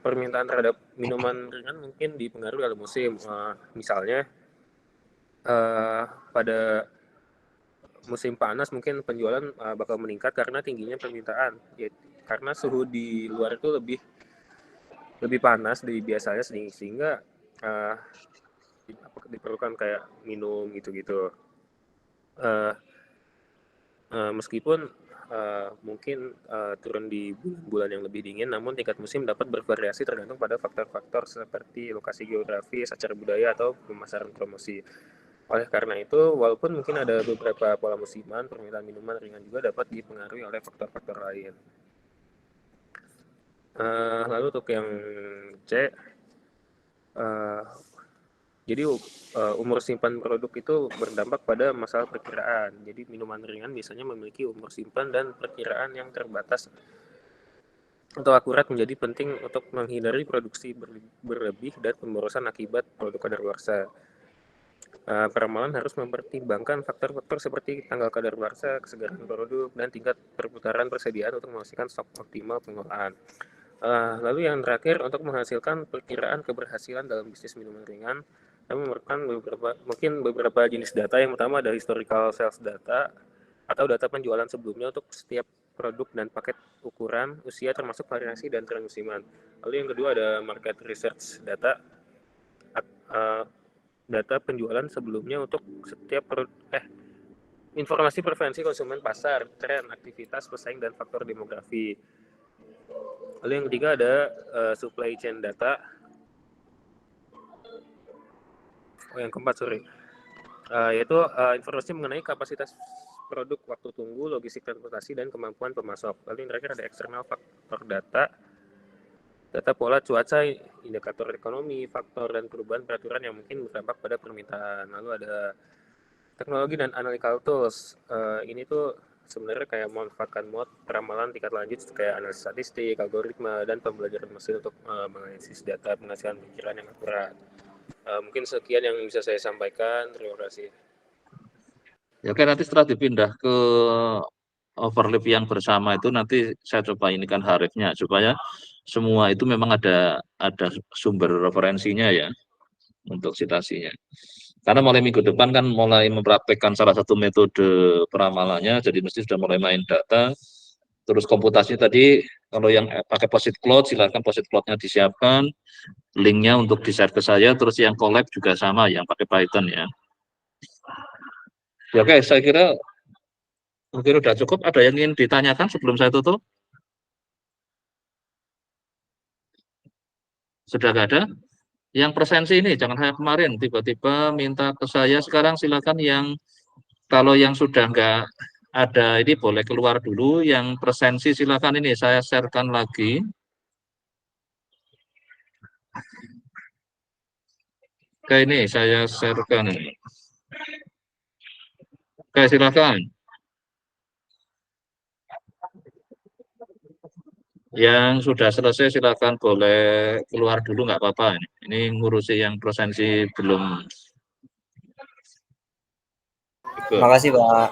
permintaan terhadap minuman ringan mungkin dipengaruhi oleh musim. Misalnya pada musim panas mungkin penjualan bakal meningkat karena tingginya permintaan, karena suhu di luar itu lebih panas dari biasanya, sehingga diperlukan kayak minum gitu-gitu. Meskipun mungkin turun di bulan yang lebih dingin, namun tingkat musim dapat bervariasi tergantung pada faktor-faktor seperti lokasi geografis, acara budaya, atau pemasaran promosi. Oleh karena itu, walaupun mungkin ada beberapa pola musiman, permintaan minuman ringan juga dapat dipengaruhi oleh faktor-faktor lain. Lalu untuk yang C, jadi umur simpan produk itu berdampak pada masalah perkiraan. Jadi minuman ringan biasanya memiliki umur simpan dan perkiraan yang terbatas atau akurat menjadi penting untuk menghindari produksi berlebih dan pemborosan akibat produk kadaluarsa. Peramalan harus mempertimbangkan faktor-faktor seperti tanggal kadaluarsa, kesegaran produk, dan tingkat perputaran persediaan untuk memastikan stok optimal pengolahan. Lalu yang terakhir, untuk menghasilkan perkiraan keberhasilan dalam bisnis minuman ringan, kami memerlukan beberapa jenis data. Yang pertama ada historical sales data atau data penjualan sebelumnya untuk setiap produk dan paket ukuran, usia termasuk variasi dan tren musiman. Lalu yang kedua ada market research data, data penjualan sebelumnya untuk setiap informasi preferensi konsumen pasar, tren, aktivitas pesaing dan faktor demografi. Lalu yang ketiga ada supply chain data. Yang keempat yaitu informasi mengenai kapasitas produk, waktu tunggu, logistik transportasi, dan kemampuan pemasok. Lalu yang terakhir ada eksternal faktor data, data pola cuaca, indikator ekonomi, faktor dan perubahan peraturan yang mungkin berdampak pada permintaan. Lalu ada teknologi dan analytical tools. Ini tuh sebenarnya kayak memanfaatkan peramalan tingkat lanjut kayak analisis statistik, algoritma, dan pembelajaran mesin untuk menganalisis data, menghasilkan pikiran yang akurat. Mungkin sekian yang bisa saya sampaikan. Terima kasih. Ya, oke, nanti setelah dipindah ke overlap yang bersama itu nanti saya coba inikan harifnya supaya semua itu memang ada sumber referensinya ya untuk citasinya. Karena mulai minggu depan kan mulai mempraktekkan salah satu metode peramalannya, jadi mesti sudah mulai main data. Terus komputasinya tadi kalau yang pakai posit cloud silakan posit cloud-nya disiapkan, linknya untuk di-share ke saya, terus yang collab juga sama yang pakai Python ya. Ya, oke, saya kira mungkin udah cukup. Ada yang ingin ditanyakan sebelum saya tutup? Sudah nggak ada? Yang presensi ini, jangan kayak kemarin, tiba-tiba minta ke saya, sekarang silakan yang, kalau yang sudah nggak ada ini boleh keluar dulu, yang presensi silakan ini, saya sharekan lagi. Oke, ini saya sharekan. Oke, silakan. Yang sudah selesai silakan boleh keluar dulu, nggak apa-apa. Ini ngurusi yang presensi belum. Terima kasih, Pak.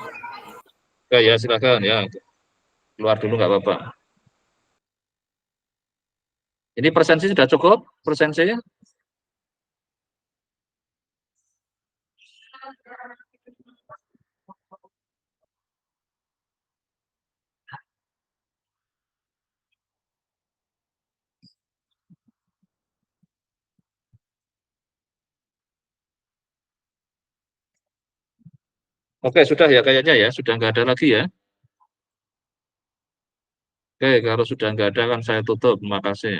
Oke, ya silakan ya. Keluar dulu nggak apa-apa. Ini presensi sudah cukup? Presensinya? Oke, sudah ya kayaknya ya, sudah nggak ada lagi ya. Oke, kalau sudah nggak ada kan saya tutup. Terima kasih.